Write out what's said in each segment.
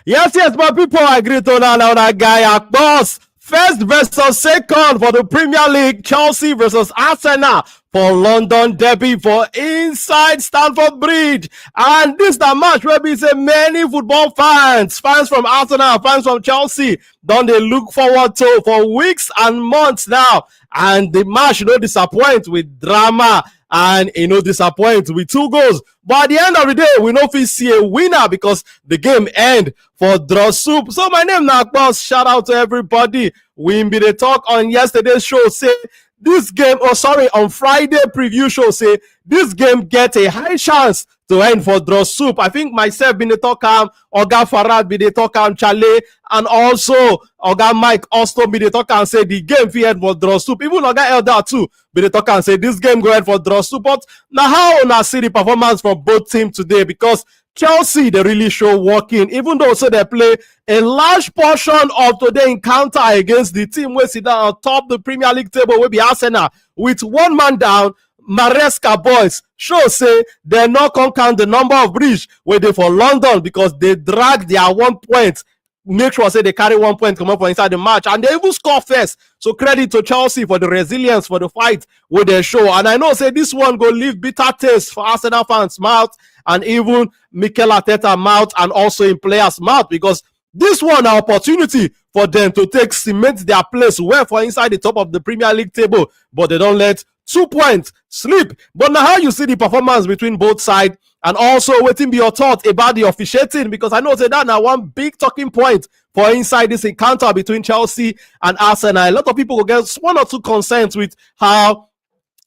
Yes, my people agree to that guy. Boss, first versus second for the Premier League, Chelsea versus Arsenal for London derby for inside Stamford Bridge. And this the match where we say many football fans from Arsenal, fans from Chelsea, don't they look forward to for weeks and months now. And the match, disappoint with drama and disappoint with 2 goals. But at the end of the day, we know if we see a winner because the game end for draw soup. So my name now, boss. Shout out to everybody. We be the talk on yesterday's show. Say this game, on Friday preview show, say this game get a high chance to end for draw soup. I think myself been the talk Oga Farad be the talk Chale, and also Oga Mike also be the talk and say the game fi end for draw soup. Even Oga Elder too be the talk and say this game go end for draw soup. But now how una see the performance from both teams today? Because Chelsea, they really show working, even though so they play a large portion of today encounter against the team where sit down on top the Premier League table will be Arsenal with 1 man down. Maresca boys show say they're not gonna count the number of bridge where they for London because they drag their 1 point. Make sure say they carry 1 point come up for inside the match, and they even score first. So credit to Chelsea for the resilience for the fight with their show. And I know say this one go leave bitter taste for Arsenal fans' mouth and even Mikel Arteta mouth and also in players' mouth, because this one an opportunity for them to take cement their place well for inside the top of the Premier League table, but they don't let 2 points sleep. But now how you see the performance between both sides, and also waiting be your thought about the officiating, because I know that now one big talking point for inside this encounter between Chelsea and Arsenal. A lot of people will get 1 or 2 concerns with how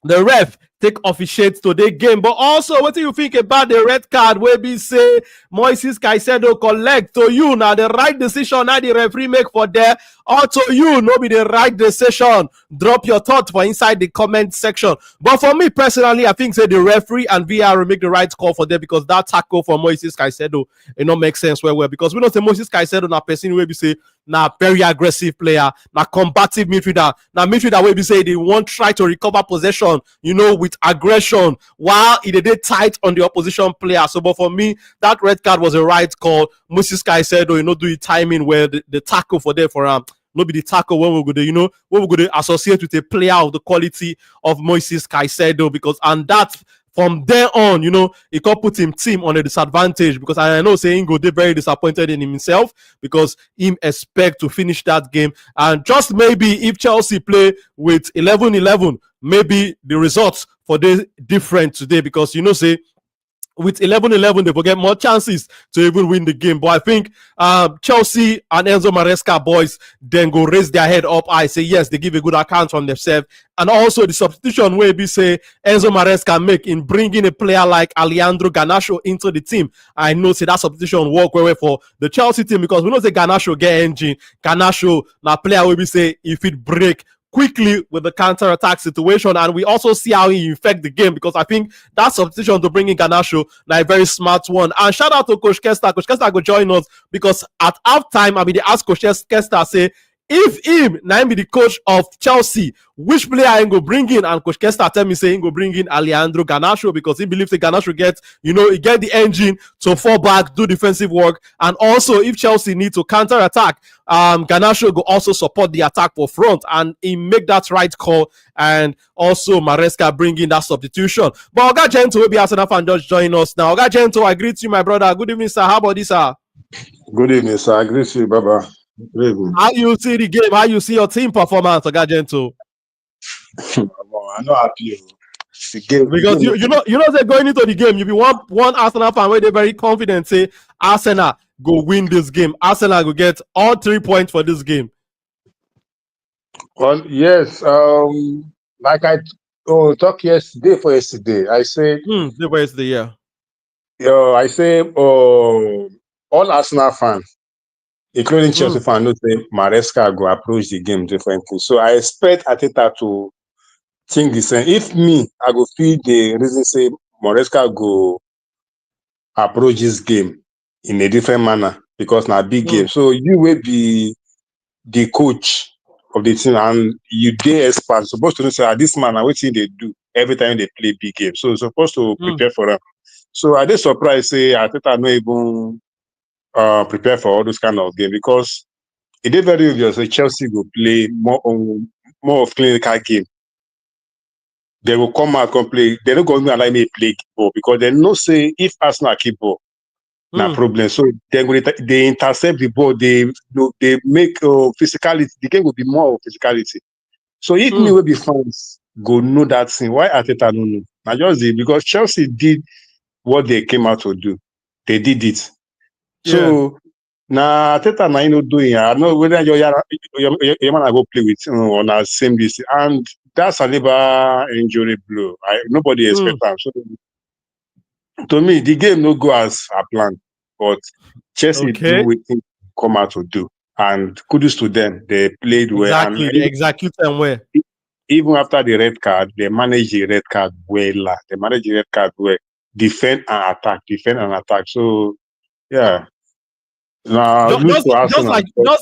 the ref take officiate today game. But also, what do you think about the red card where we say Moises Caicedo collect to you now the right decision now the referee make for there, or to you no be the right decision? Drop your thought for inside the comment section. But for me personally, I think say the referee and VR will make the right call for there, because that tackle for Moises Caicedo makes sense well, because we know say Moises Caicedo na person where we say na very aggressive player, na combative midfielder, na midfielder where we say they won't try to recover possession, with aggression while it did tight on the opposition player. So, but for me, that red card was a right call. Moises Caicedo, do the timing where the tackle for there for no be the tackle when we're going to associate with a player of the quality of Moises Caicedo, because and that from there on, it could put him team on a disadvantage, because I know saying go they very disappointed in himself because him expect to finish that game. And just maybe if Chelsea play with 11-11, maybe the results for the different today, because say with 11-11 they will get more chances to even win the game. But I think Chelsea and Enzo Maresca boys then go raise their head up. I say yes, they give a good account on themselves. And also the substitution where we say Enzo Maresca make in bringing a player like Alejandro Garnacho into the team. I know say that substitution work well for the Chelsea team, because we know say Garnacho get engine. Garnacho now player where we say if it break quickly with the counter-attack situation, and we also see how he infect the game, because I think that substitution to bring in Garnacho now a very smart one. And shout out to Coach Kester. Coach Kester go join us, because at halftime they ask Coach Kester say if him now be the coach of Chelsea, which player I go bring in? And Coach Kester tell me say he go bring in Alejandro Garnacho, because he believes the Garnacho get he get the engine to fall back, do defensive work, and also if Chelsea need to counter attack, Garnacho go also support the attack for front, and he make that right call. And also Maresca bring in that substitution. But Oga Gento will be Arsenal fan just join us now. Oga Gento, I greet you, my brother. Good evening, sir. How about this, sir? Good evening, sir. I greet you, Baba. How you see the game? How you see your team performance, Oga Gento? I'm not happy. The game, because you know they're going into the game. You be one Arsenal fan where they're very confident say Arsenal go win this game. Arsenal go get all 3 points for this game. Well, yes. Like I talked yesterday. I said yeah. I say all Arsenal fans, including Chelsea fans, know say Maresca go approach the game differently. So I expect Arteta to think the same. If me, I go feel the reason say Maresca go approach this game in a different manner, because now big game. So you will be the coach of the team, and you dey expert supposed to know say this man, what thing they do every time they play big game. So supposed to prepare for them. So I dey surprised say Arteta no even prepare for all those kind of game because it is very obvious. So Chelsea will play more of clinical game. They will come out and play. They're not going to allow me play ball because they know say if Arsenal keep ball, no problem. So they intercept the ball. They make physicality. The game will be more of physicality. So if me will be fans go know that thing. Why Arteta no know? I just did because Chelsea did what they came out to do. They did it. So now Arteta now doing. I know whether your man I go play with on our same list and that Saliba injury blow. Nobody expect that. So to me, the game no go as a plan, but Chelsea do what they come out to do, and kudos to them. They played well, exactly. They execute them well. Even after the red card, they managed the red card well. They managed the red card well. Defend and attack. So yeah. Now just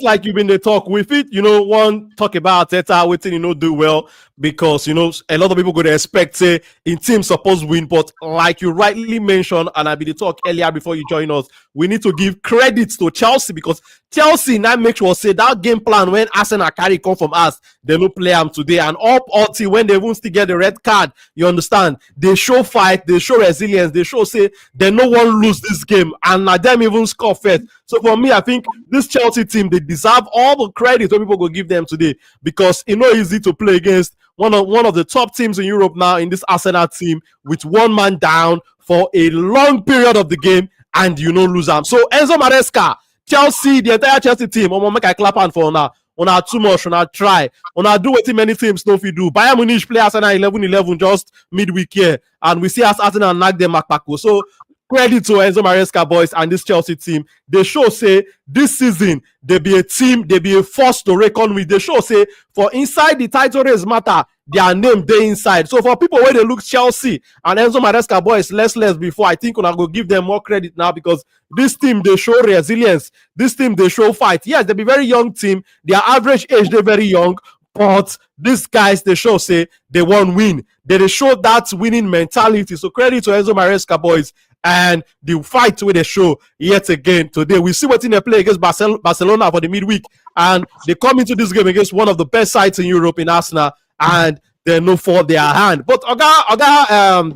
like you've been the talk with it, one talk about Arteta waiting, do well because a lot of people could expect say in team supposed win, but like you rightly mentioned, and I be the talk earlier before you join us, we need to give credit to Chelsea because Chelsea now make sure say that game plan when Arsenal carry come from us, they no play them today, and up until when they won't still get the red card, you understand? They show fight, they show resilience, they show say they no one lose this game, and now them even score first. So for me, I think this Chelsea team, they deserve all the credit when people go give them today because it's not easy to play against one of the top teams in Europe now in this Arsenal team with one man down for a long period of the game and lose them. So Enzo Maresca, Chelsea, the entire Chelsea team, I'm gonna make a clap hand for now. Una too much, una try. Una do what many teams no fit do. Bayern Munich play Arsenal 11-11 just midweek here, and we see us Arsenal knock them Makpako. So credit to Enzo Maresca boys and this Chelsea team. They show say this season they be a team, they be a force to reckon with. They show say for inside the title race matter, their name they inside. So for people where they look Chelsea and Enzo Maresca boys less before, I think I go give them more credit now because this team they show resilience. This team they show fight. Yes, they be very young team. Their average age they very young. But these guys, they show say they won't win. They show that winning mentality. So credit to Enzo Maresca boys and the fight where they show yet again today. We see what in they play against Barcelona for the midweek, and they come into this game against one of the best sides in Europe in Arsenal, and they no for their hand. But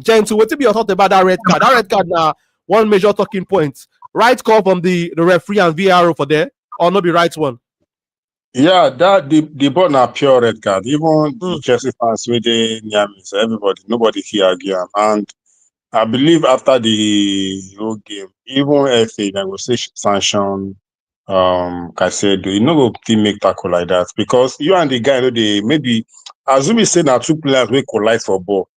Gentle, what be your thought about that red card? That red card now one major talking point. Right call from the referee and VAR for there, or not be right one? Yeah, that the ball na pure red card. Even the Chelsea fans with the near me, so nobody here argue. And I believe after the whole game, even if they will say sanction Caicedo, you know go make tackle like that because you and the guy they maybe assuming say now two players will collide for ball.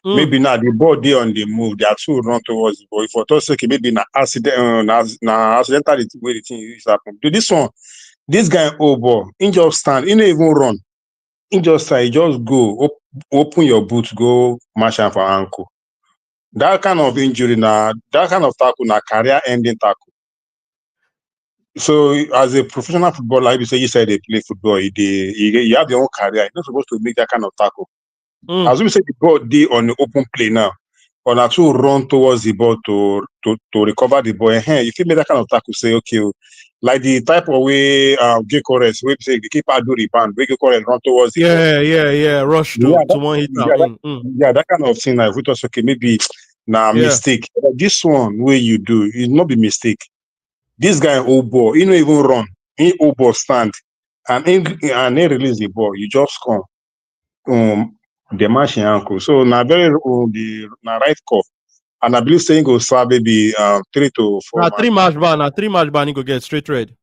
Maybe now the ball they on the move, they are two run towards the ball. If for toss sake, maybe na accident accidental way the thing is happen. Do this one. This guy, ball, he just stand, he don't even run. He just go, open your boot, go match him for ankle. That kind of injury, that kind of tackle, career-ending tackle. So, as a professional footballer, like you said they play football, you have your own career. You're not supposed to make that kind of tackle. As we say, the ball they on the open play now, or not to run towards the ball to recover the ball. If you make that kind of tackle, say okay. Like the type of way Gyökeres, we say the keeper do rebound, we Gyökeres run towards the ball. Rush to one hit. That kind of thing. Like we thought, okay, maybe mistake. But this one way you do, it not be mistake. This guy ball, he don't even run. He ball stand, and he release the ball. You just come, the match in ankle. So now very the right call. And I believe saying go serve maybe 3 to 4. Three match ban, he go get straight red.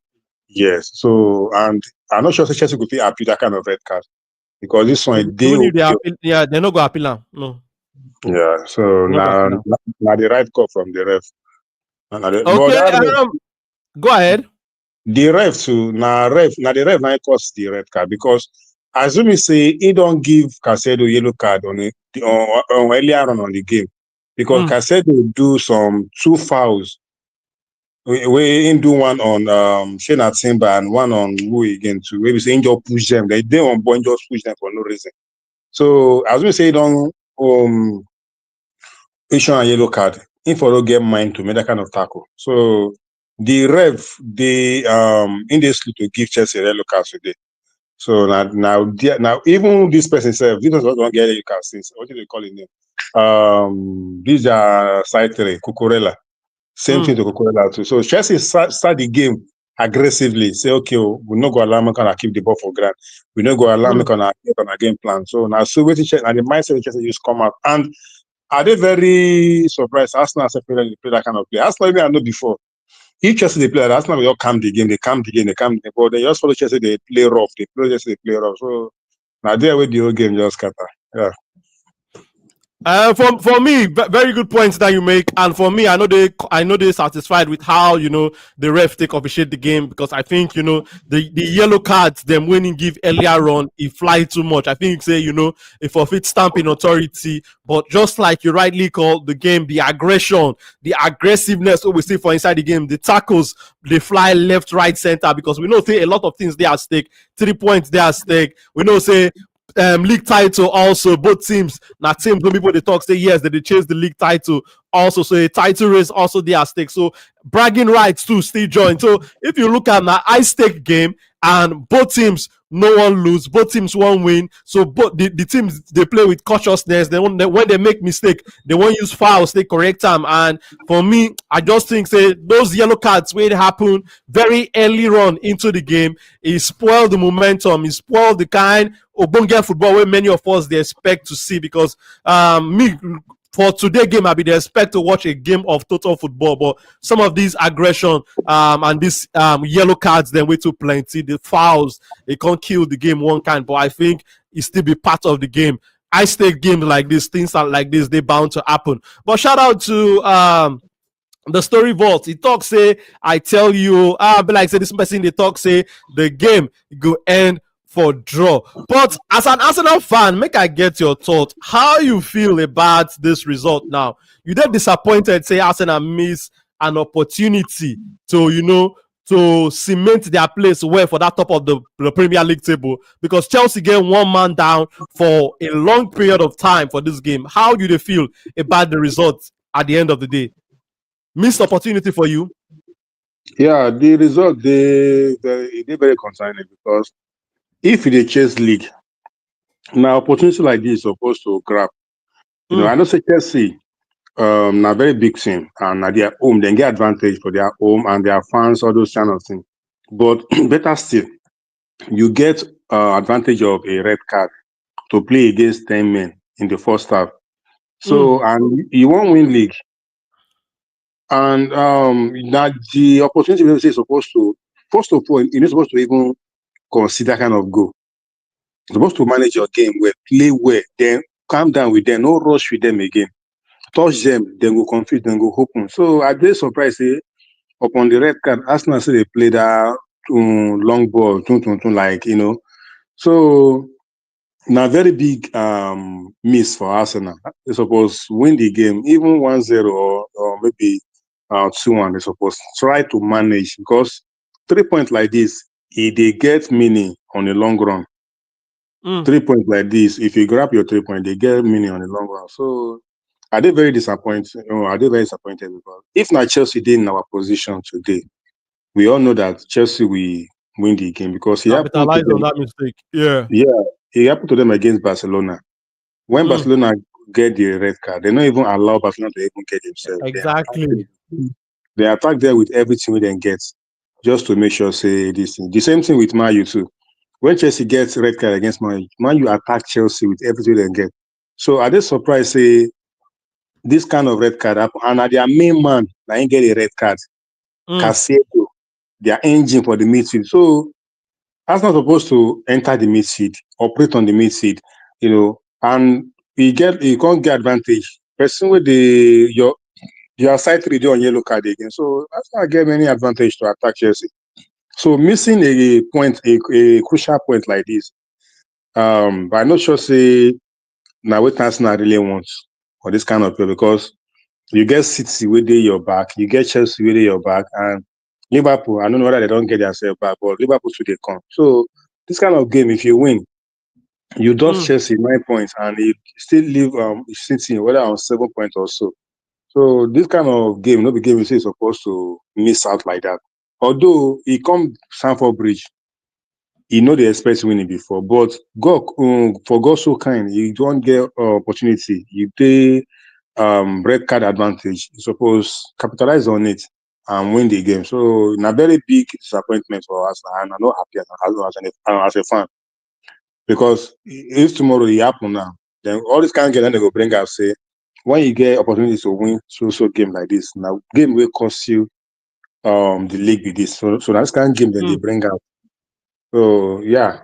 Yes. So and I'm not sure Chelsea could appeal that kind of red card because this one they're not go appeal now. No. Yeah. So now the right call from the ref. Go ahead. The ref too. Now the ref now cost the red card because assuming say he don't give Caicedo yellow card on earlier on the game. Because Caicedo do some 2 fouls. We do one on Shane Timber and one on who again too. Where we say just push them. They on point just push them for no reason. So as we say don't issue a yellow card, if for don't get mind to make that kind of tackle. So the ref they in this to give Chelsea a yellow card today. So now even this person said this don't get a yellow card since what do they call his name? These are Saitere, Cucurella. Same thing to Cucurella too. So Chelsea start the game aggressively. Say okay, we no go allow me kind of keep the ball for ground. We no go allow me kind of get on a game plan. So now so waiting and the mindset of Chelsea just come out. And are they very surprised? Arsenal has play that kind of play. Arsenal even I know before. If Chelsea they play like Arsenal, we all calm the game, they calm the game. But they just follow Chelsea, they play rough. They play Chelsea, they play rough. So now there with the whole game just scatter. Yeah. For me, very good points that you make, and for me, I know they satisfied with how the ref take officiate the game, because I think the yellow cards them winning give earlier on it fly too much. I think say if forfeit stamping authority, but just like you rightly called the game, the aggression, the aggressiveness what we see for inside the game, the tackles they fly left, right, center, because we know say a lot of things they are at stake. 3 points they are at stake. We know say league title also, both teams now teams when people they talk say yes that they chase the league title also, so a title race also they are stake, so bragging rights too still join. So if you look at the high stake game and both teams no one lose, both teams one win, so both the teams they play with cautiousness, when they make mistake they won't use fouls, they correct them. And for me I just think say those yellow cards when it happen very early on into the game, it spoiled the momentum, it spoiled the kind Obonga football where many of us they expect to see, because me for today game I be they expect to watch a game of total football, but some of these aggression and these yellow cards then way too plenty, the fouls it can't kill the game one kind, but I think it still be part of the game. I stake games like this, things like this they bound to happen. But shout out to the story vault. He talk say I tell you but like say this person they talk say the game go end for draw. But as an Arsenal fan, make I get your thought. How you feel about this result now? You then disappointed, say Arsenal miss an opportunity to cement their place well for that top of the Premier League table, because Chelsea get one man down for a long period of time for this game. How do they feel about the result at the end of the day? Missed opportunity for you? Yeah, the result they very concerning, because if they chase league, now opportunity like this is supposed to grab. I know say Chelsea now very big team, and at their home they get advantage for their home and their fans, all those kind of things. But better still, you get advantage of a red card to play against 10 men in the first half. So and you won't win league. And now the opportunity is supposed to, first of all, you're not supposed to even consider kind of go. You're supposed to manage your game well, play well, then calm down with them, no rush with them again. Touch them, then go confuse, then go open. So I'm very surprised upon the red card, Arsenal say they play that long ball, like So now very big miss for Arsenal. They supposed win the game, even 1-0 or maybe 2-1. They supposed try to manage, because 3 points like this, they get meaning on the long run. 3 points like this, if you grab your 3 points, they get meaning on the long run. So are they very disappointed? Are they very disappointed? Because if not Chelsea did in our position today, we all know that Chelsea will win the game, because he happened to Capitalize on them. that mistake. Yeah. Yeah, it happened to them against Barcelona. When Barcelona get the red card, they don't even allow Barcelona to even get themselves. Exactly. They attack there with everything we then get, just to make sure say this thing. The same thing with Man U too. When Chelsea gets red card against Man U attack Chelsea with everything they get. So are they surprised say this kind of red card happen? And their main man now ain't get a red card. Caicedo, their engine for the midfield. So that's not supposed to enter the midfield, operate on the midfield, and you can't get advantage. Person with your side 3 on yellow card again. So that's not get any advantage to attack Chelsea. So missing a point, a crucial point like this, but I'm not sure say now what Arsenal really wants for this kind of play, because you get City with your back, you get Chelsea with your back, and Liverpool, I don't know whether they don't get themselves back, but Liverpool should they come. So this kind of game, if you win, you dodge Chelsea 9 points, and you still leave City whether on 7 points or so. So this kind of game, not the game you say is supposed to miss out like that. Although he come Stamford Bridge, he know they expect winning before, but God, for God so kind, you don't get opportunity. You take red card advantage. You suppose capitalize on it and win the game. So a very big disappointment for us, and I'm not happy as a fan, because if tomorrow it happen now, then all this kind of game then they go bring up say when you get opportunity to win so game like this, now game will cost you the league with this. So that's kind of game that they bring out. So yeah.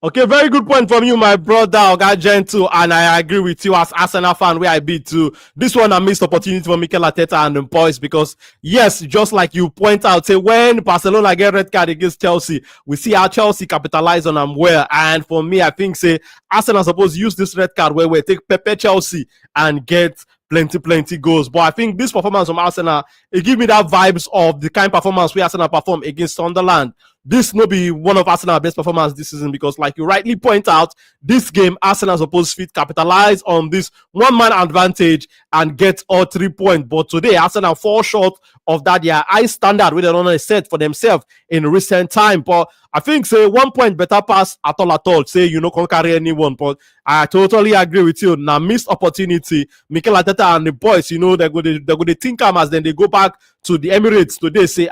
Okay, very good point from you, my brother, Oga Gentle, and I agree with you as Arsenal fan where I be too. This one a missed opportunity for Mikel Arteta and the boys because, yes, just like you point out, say when Barcelona get red card against Chelsea, we see how Chelsea capitalize on them well. And for me, I think, say, Arsenal supposed to use this red card where we take Pepe Chelsea and get plenty goals. But I think this performance from Arsenal, it give me that vibes of the kind of performance we Arsenal perform against Sunderland. This no be one of Arsenal's best performance this season because, like you rightly point out, this game Arsenal supposed to capitalize on this one-man advantage and get all 3 points. But today, Arsenal fall short of that their high standard where they don't set for themselves in recent time. But I think say 1 point better pass at all. Say you know can't carry anyone. But I totally agree with you. Now missed opportunity. Mikel Arteta and the boys, you know, they go to think as then they go back to the Emirates today. Say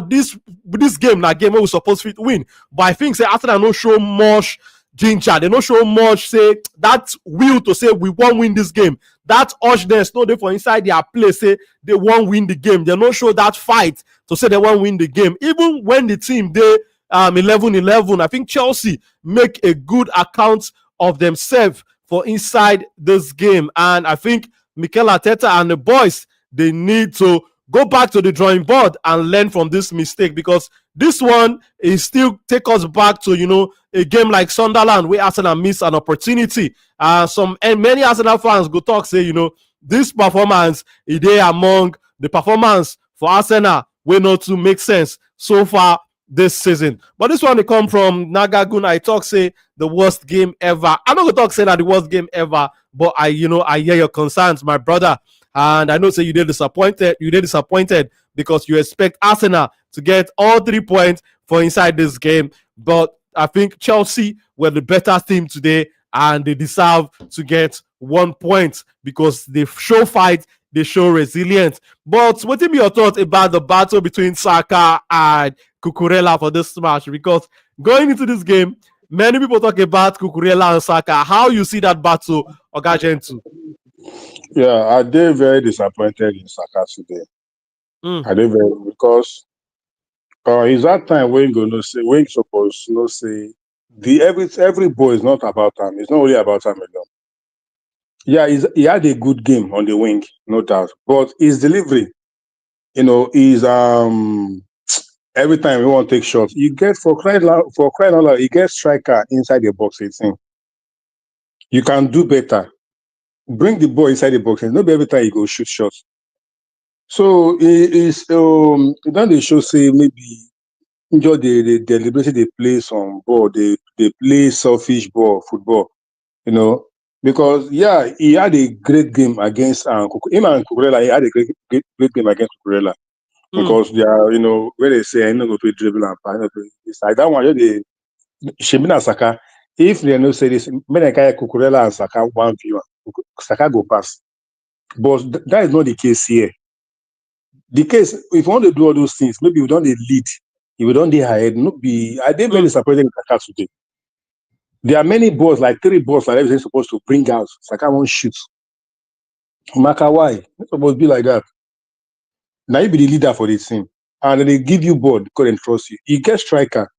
this game na game wey we suppose fit win, but I think say Arsenal no show much ginger, they no show much say that will to say we won't win this game, that urgeness no dey for inside their play say they won't win the game, they no show that fight to say they won't win the game even when the team dey 11-11. I think Chelsea make a good account of themselves for inside this game, and I think Mikel Arteta and the boys, they need to go back to the drawing board and learn from this mistake, because this one is still take us back to, you know, a game like Sunderland where Arsenal missed an opportunity. Many Arsenal fans go talk say, you know, this performance is there among the performance for Arsenal will not to make sense so far this season. But this one they come from Nagagun. I talk say the worst game ever. I'm not gonna talk say that the worst game ever, but I hear your concerns, my brother. And I know say you did disappointed. You did disappointed because you expect Arsenal to get all 3 points for inside this game. But I think Chelsea were the better team today, and they deserve to get 1 point because they show fight, they show resilience. But what be your thoughts about the battle between Saka and Cucurella for this match? Because going into this game, many people talk about Cucurella and Saka. How you see that battle, Oga Gentle? Yeah, I did very disappointed in Saka today. I did very because it's that time when you know say when you supposed to say the every ball is not about him. It's not only about him alone. Yeah, he had a good game on the wing, no doubt. But his delivery, you know, is every time we want to take shots, you get for crying out loud, you get striker inside the box 18. You can do better. Bring the ball inside the box, and not every time you go shoot shots. So it is then they show say maybe enjoy the deliberately they play some ball, they play selfish ball, football, you know. Because yeah, he had a great game against him and Cucurella. He had a great game against Cucurella. Because they are, you know, where they say I know go play dribble and pass. It's like that one, they Shemina Saka. If they no say this, when I carry Cucurella and Saka 1v1, Saka go pass. But that is not the case here. The case, if you want to do all those things, maybe we don't lead. If we don't ahead, not be. I did very disappointed in Saka today. There are many balls, like 3 balls, like everything's supposed to bring out. Saka won't shoot. Maka, why? It's supposed to be like that. Now you be the leader for this team, and they give you ball because they trust you. You get striker.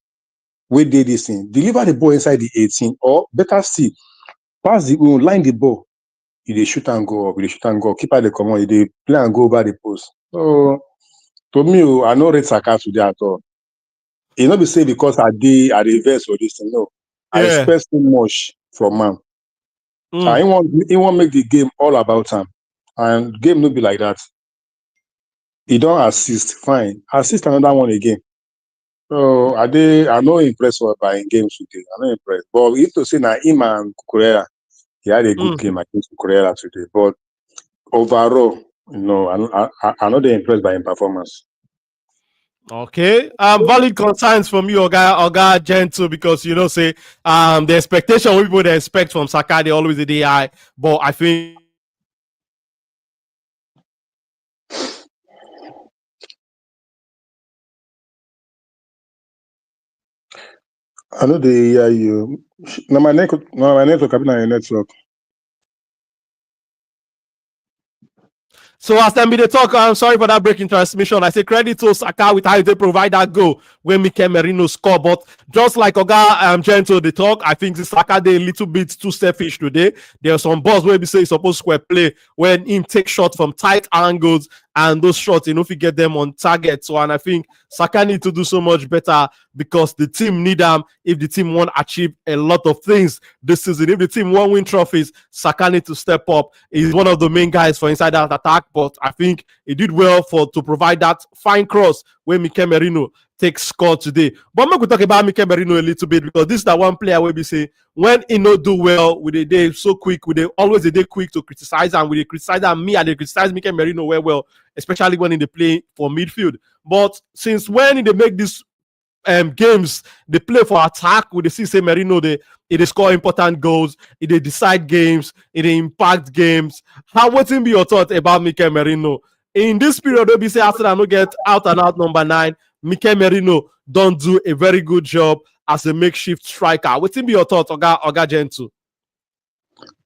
We did this thing. Deliver the ball inside the 18, or better still, pass the line the ball. You they shoot and go up, you they shoot and go. Keeper the command, you they play and go over the post. So to me, I no rate Saka today at all. It not be say because I reverse for this thing. No, I expect so much from man. I want make the game all about him, and game no be like that. He don't assist, fine. Assist another one again. So I'm not impressed by in games today. I'm not impressed. But if to say now him and Cucurella, he had a good game against Cucurella today. But overall, I'm not impressed by his performance. Okay. Valid concerns from you, Oga Gentle, because say the expectation we people they expect from Saka they always the high, but I think I know they hear you. No, my network, I your network. so as time be the talk, I'm sorry for that breaking transmission. I say credit to Saka with how they provide that goal when Mikel Merino score. But just like Oga Gentle the talk, I think the Saka they a little bit too selfish today. There are some balls where we say he's supposed to play when him take shot from tight angles, and those shots, if you get them on target. So, and I think Saka need to do so much better because the team need them if the team want to achieve a lot of things this season. If the team want win trophies, Saka need to step up. He's one of the main guys for inside that attack, but I think he did well to provide that fine cross where Mikel Merino take score today. But I'm going to talk about Mikel Merino a little bit because this is the one player where we say when he no do well with a day so quick, with always a day quick to criticize, and with the criticize and me and they criticize Mikel Merino well, especially when they play for midfield. But since when they make this games, they play for attack with the CC Merino, they score important goals, they decide games, they impact games. How what's be your thought about Mikel Merino? In this period, we say after I no get out and out number 9, Mikel Merino don't do a very good job as a makeshift striker. What's be your thought, Oga Gentle?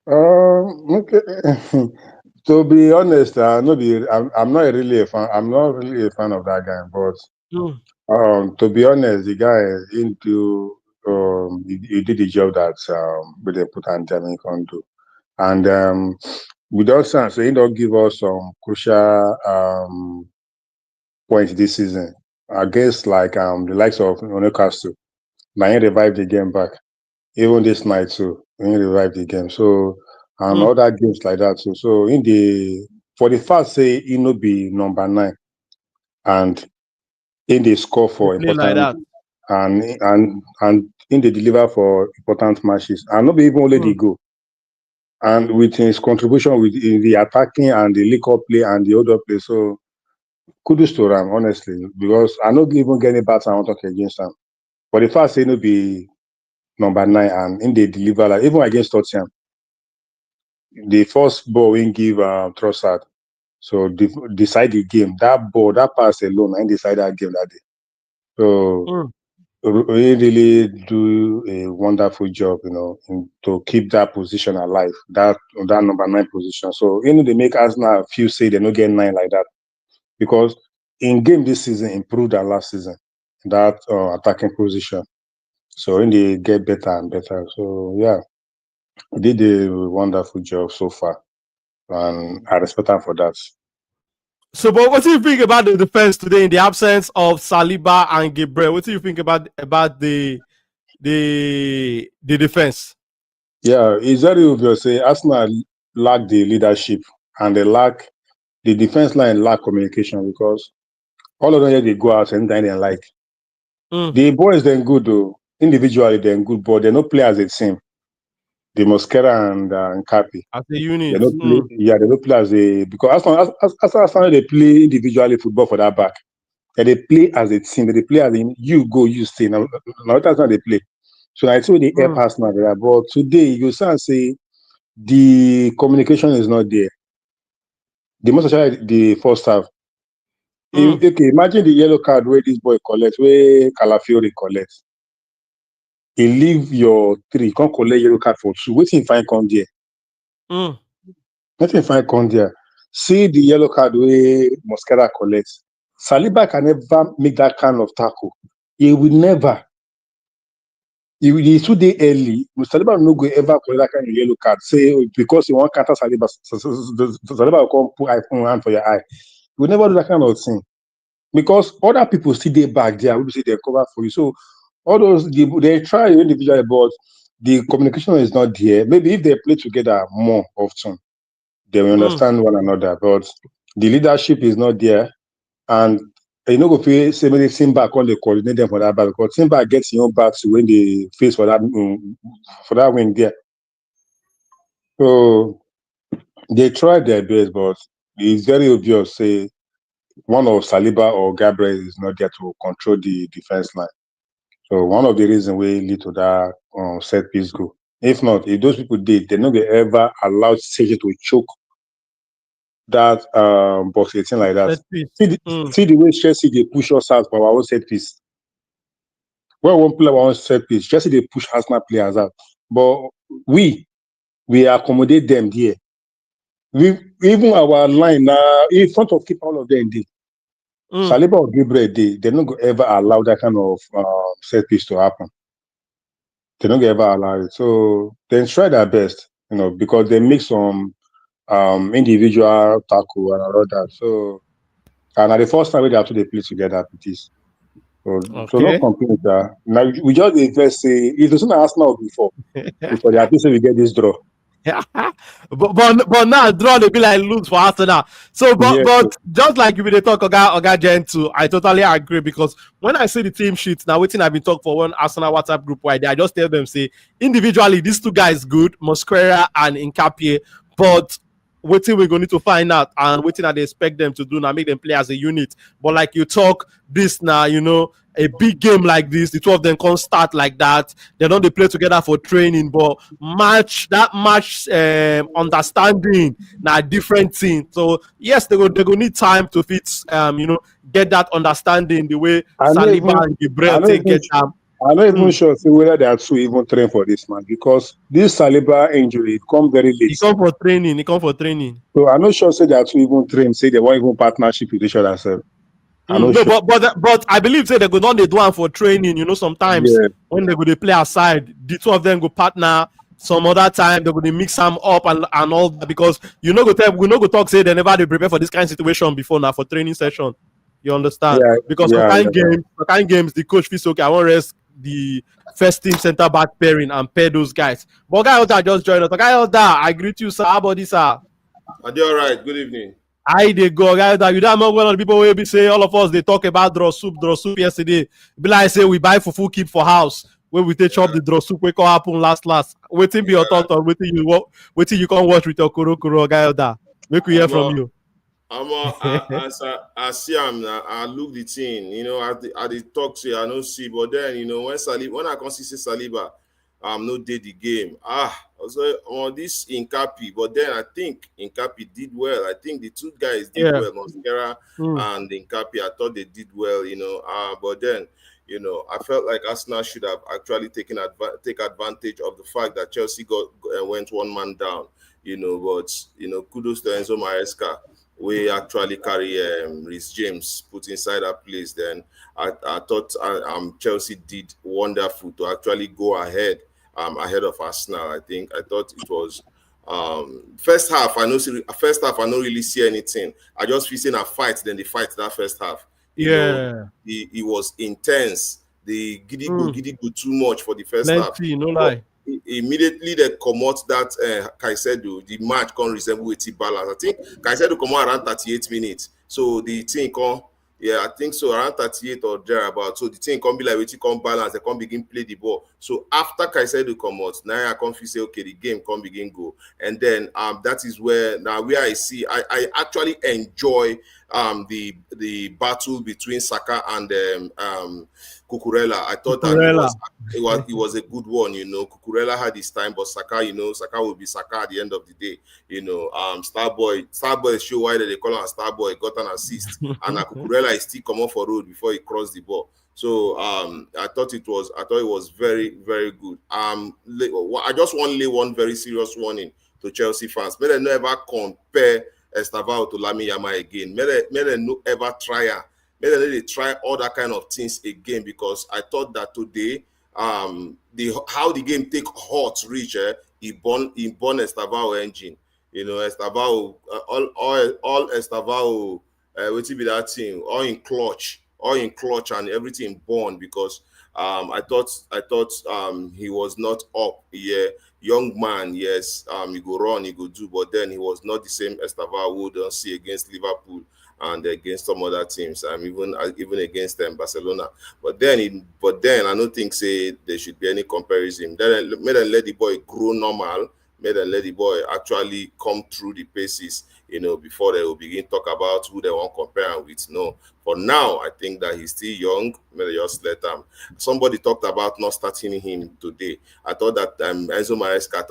Okay. To be honest, I'm not really a fan. I'm not really a fan of that guy. But to be honest, the guy into he did the job that they put on time he can do. And with that sense, he don't give us some crucial points this season against like the likes of Newcastle. Now he revived the game back. Even this night too, he revived the game. So and other games like that too. So for the fact say he no be number 9 and in the score for Play like important that. and in the deliver for important matches and not be even only the goal. And with his contribution in the attacking and the link up play and the other play. So kudos to Ram, honestly, because I not even get any bad I want to talk against him. But the fact say no be number 9 and in the deliver like even against Tottenham, the first ball we give Trossard. So decide the game. That ball, that pass alone, and decide that game that day. So we really do a wonderful job, to keep that position alive, that number 9 position. So they make Arsenal feel say they don't get 9 like that because in game this season improved than last season that attacking position. So they get better and better. So yeah, they did a wonderful job so far, and I respect them for that. So, but what do you think about the defense today in the absence of Saliba and Gabriel? What do you think about the defense? Yeah, it's very obvious. Say Arsenal lack the leadership and the defense line lack communication because all of them here they go out anytime they like. The boys then good though. Individually then good, but they no play as a team. The Mosquera and Capi. As a They unit. don't play. Yeah, they don't play as a because as they play individually football for that back. They play as a team. They play as in you go, you stay. Now that's how they play. So I think they help Arsenal there. But today you say the communication is not there. The most especially the first half. Okay, imagine the yellow card where this boy collects, where Calafiori collects. He leave your 3, can't collect yellow card for 2. Waiting fine come there. Waiting fine come there. See the yellow card where Mosquera collects. Saliba can never make that kind of tackle. He will never. He too day early. Saliba no go ever collect that kind of yellow card. Say because you want counter Saliba, Saliba will come put iPhone hand for your eye. He will never do that kind of thing. Because other people still dey back there, we say they cover for you. So all those they try individually, but the communication is not there. Maybe if they play together more often, they will understand one another. But the leadership is not there, and you know, go say maybe Simba can they coordinate them for that back because Simba gets his own backs when they face for that wing there. So They tried their best, but it's very obvious. Say one of Saliba or Gabriel is not there to control the defense line. So one of the reasons we lead to that set piece goal. If not, if those people did, they're not gonna ever allow Sergio to choke that box 18 like that. Set piece. See the, Mm. see the way Chelsea they push us out for our own set piece. When one play our own set piece, Chelsea they push Arsenal players out. But we we accommodate them there. We even our line now in front of keep all of them there. Mm. Saliba or Gabriel, they're not gonna ever allow that kind of set piece to happen. They're not gonna ever allow it. So they try their best, because they make some individual tackle and all that. So and at the first time they actually play together with this. So no Okay. complaint with that. Now we just invest say it was not Arsenal before they at least we get this draw. but now draw dey be like lose for Arsenal. So but Yes, but just like you been dey talk Oga Gentle, I totally agree because when I see the team sheet now, wetin I been talk for one Arsenal WhatsApp group wide, I just tell them say individually these two guys good, Mosquera and Nkapie, but wetin we go need to find out and wetin I dey expect them to do now make them play as a unit. But like you talk this now, a big game like this, the two of them can't start like that. They don't they play together for training, but match understanding now different thing. So yes, they go need time to fit get that understanding the way I know Saliba even and I Gabriel know take even get them. I'm not even Mm. sure say whether they are two even train for this man because this Saliba injury come very late. He come for training. He come for training. So I'm not sure say they are two even train, say they want even partnership with each other. So I'm not No, sure. but I believe say they go not they do one for training. Sometimes Yeah, when they go they play aside, the two of them go partner. Some other time they go they mix them up and all that because we no go talk say they never they prepare for this kind of situation before now for training session. You understand? yeah, Because yeah, yeah. some kind games, the coach feels okay. I want to rest the first team center back pairing and pair those guys. But guy out there just join us. Guy out there, I greet you, sir. How about this, sir? Are they all right? Good evening. I they go, guys. That you don't know one of the people will be say all of us they talk about draw soup yesterday. Be like say we buy fufu keep for house where we take chop Yeah, the draw soup. We can happen last. Waiting be your yeah. thought on waiting you can watch with your kuro guy that. Make we hear I'm from a, you. as I see him now, I look the thing. I did talk to you, I don't see. But then when I can see Saliba, no did the game. Also on this Incapi, but then I think Incapi did well. I think the two guys did Yeah. well, Mosquera Mm. and Incapi. I thought they did well. But then. I felt like Arsenal should have actually take advantage of the fact that Chelsea went one man down. But kudos to Enzo Maresca. We actually carry Rhys James put inside that place. Then I thought Chelsea did wonderful to actually go ahead of Arsenal. I thought it was first half. First half I don't really see anything. I just feel saying a fight. Then the fight that first half. You know, Yeah. it was intense. The Mm. giddy go too much for the first half. Plenty, no But lie. immediately they come out that Caicedo, the match can resemble a balance. I think Caicedo come out around 38 minutes. So the thing come, yeah, I think so around 38 or thereabout. So the thing can be like we come balance, they can begin play the ball. So after Caicedo come out, now I can feel say okay, the game can begin go. And then that is where I see I actually enjoy the battle between Saka and Cucurella. I thought that Cucurella. it was a good one. Cucurella had his time, but Saka will be Saka at the end of the day. Starboy show why they call him Starboy got an assist, and Cucurella is still coming for road before he crossed the ball. So I thought it was very, very good. I just want to lay one very serious warning to Chelsea fans. May they never compare Estavao to Lami Yama again. May they no ever try her. May they try all that kind of things again, because I thought that today, how the game take hot reach, he born Estavao engine. Estavao, all Estavao, what be that thing, all in clutch and everything born, because I thought he was not up. Yeah, young man, yes, he go run, he go do, but then he was not the same Estavao we don't see against Liverpool and against some other teams, even against Barcelona. But then I don't think say there should be any comparison. Then let the boy grow normal. Made them let the boy actually come through the paces, before they will begin talk about who they want to compare him with. No, for now, I think that he's still young. Maybe just let him. Somebody talked about not starting him today. I thought that Enzo Maresca,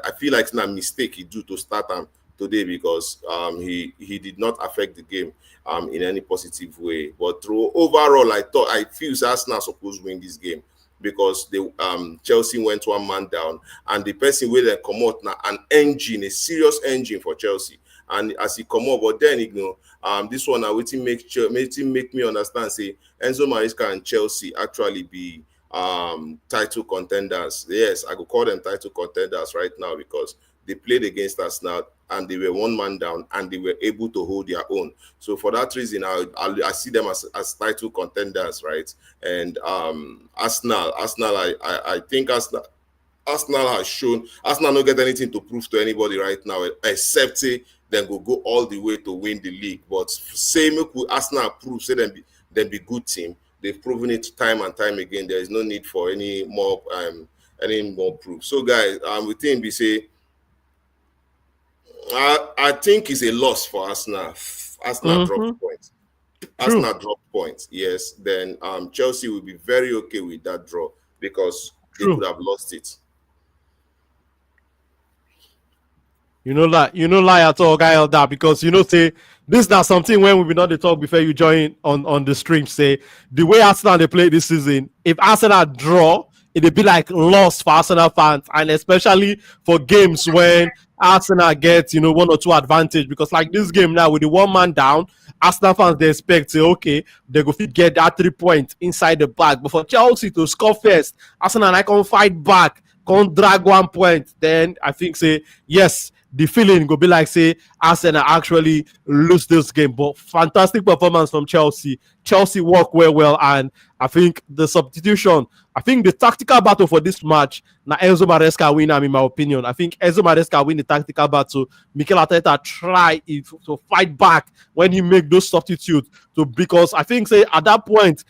I feel like it's not a mistake he do to start him today because he did not affect the game in any positive way. But through overall, I feel Arsenal supposed to win this game because Chelsea went one man down, and the person where they come out now an engine, a serious engine for Chelsea. And as he come up, but then this one now waiting make me understand. Say Enzo Maresca and Chelsea actually be title contenders. Yes, I could call them title contenders right now because they played against us now and they were one man down and they were able to hold their own. So for that reason, I see them as title contenders, right? And Arsenal, I think Arsenal has shown Arsenal don't get anything to prove to anybody right now except say then go all the way to win the league. But same with Arsenal prove say them be good team. They've proven it time and time again. There is no need for any more proof. So guys, we think we say I think it's a loss for Arsenal. Arsenal dropped points. Arsenal dropped points. Yes, then Chelsea will be very okay with that draw because they could have lost it. Lie at all, guy, on that because say this is not something when we be not the talk before you join on the stream. Say the way Arsenal they play this season, if Arsenal draw, it'd be like lost for Arsenal fans, and especially for games when Arsenal gets 1 or 2 advantage because like this game now with the one man down, Arsenal fans they expect say okay they go fit get that 3 points inside the bag, but for Chelsea to score first, Arsenal I can fight back, can drag 1 point, then I think say yes. The feeling go be like say Arsenal actually lose this game, but fantastic performance from Chelsea. Chelsea work well, and I think the substitution, I think the tactical battle for this match, now Enzo Maresca win. In my opinion, I think Enzo Maresca win the tactical battle. Mikel Arteta try to fight back when he make those substitutes. Because I think say at that point,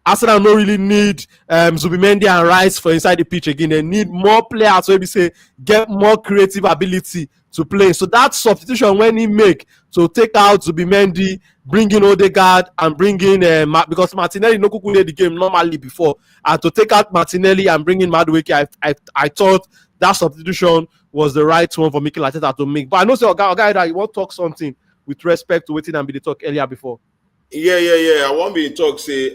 Arsenal don't really need Zubimendi and Rice for inside the pitch again. They need more players, so maybe say get more creative ability to play. So that substitution when he make to take out Zubimendi, bring in Odegaard and bring in because Martinelli no could play the game normally before, and to take out Martinelli and bring in Madueke, I thought that substitution was the right one for Mikel Arteta to make. But I know so guy that you want to talk something with respect to waiting and be the talk earlier before. Yeah. I want me to talk. Say,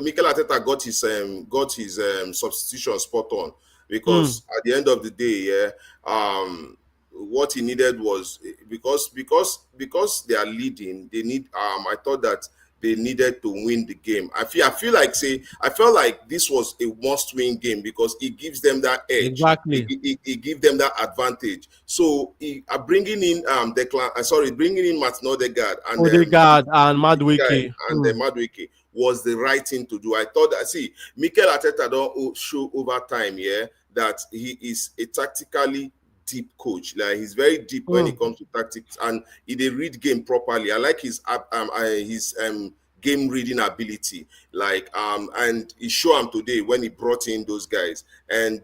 Mikel Arteta got his substitution spot on because at the end of the day, what he needed was because they are leading. They need. I thought that they needed to win the game. I felt like this was a must-win game because it gives them that edge. Exactly. It gives them that advantage. So bringing in bringing in Martin Odegaard and Madueke then Madueke was the right thing to do. I thought that Mikel Arteta don't show over time, that he is a tactically deep coach. Like he's very deep when it comes to tactics, and he they read game properly. I like his game reading ability. And he showed him today when he brought in those guys. And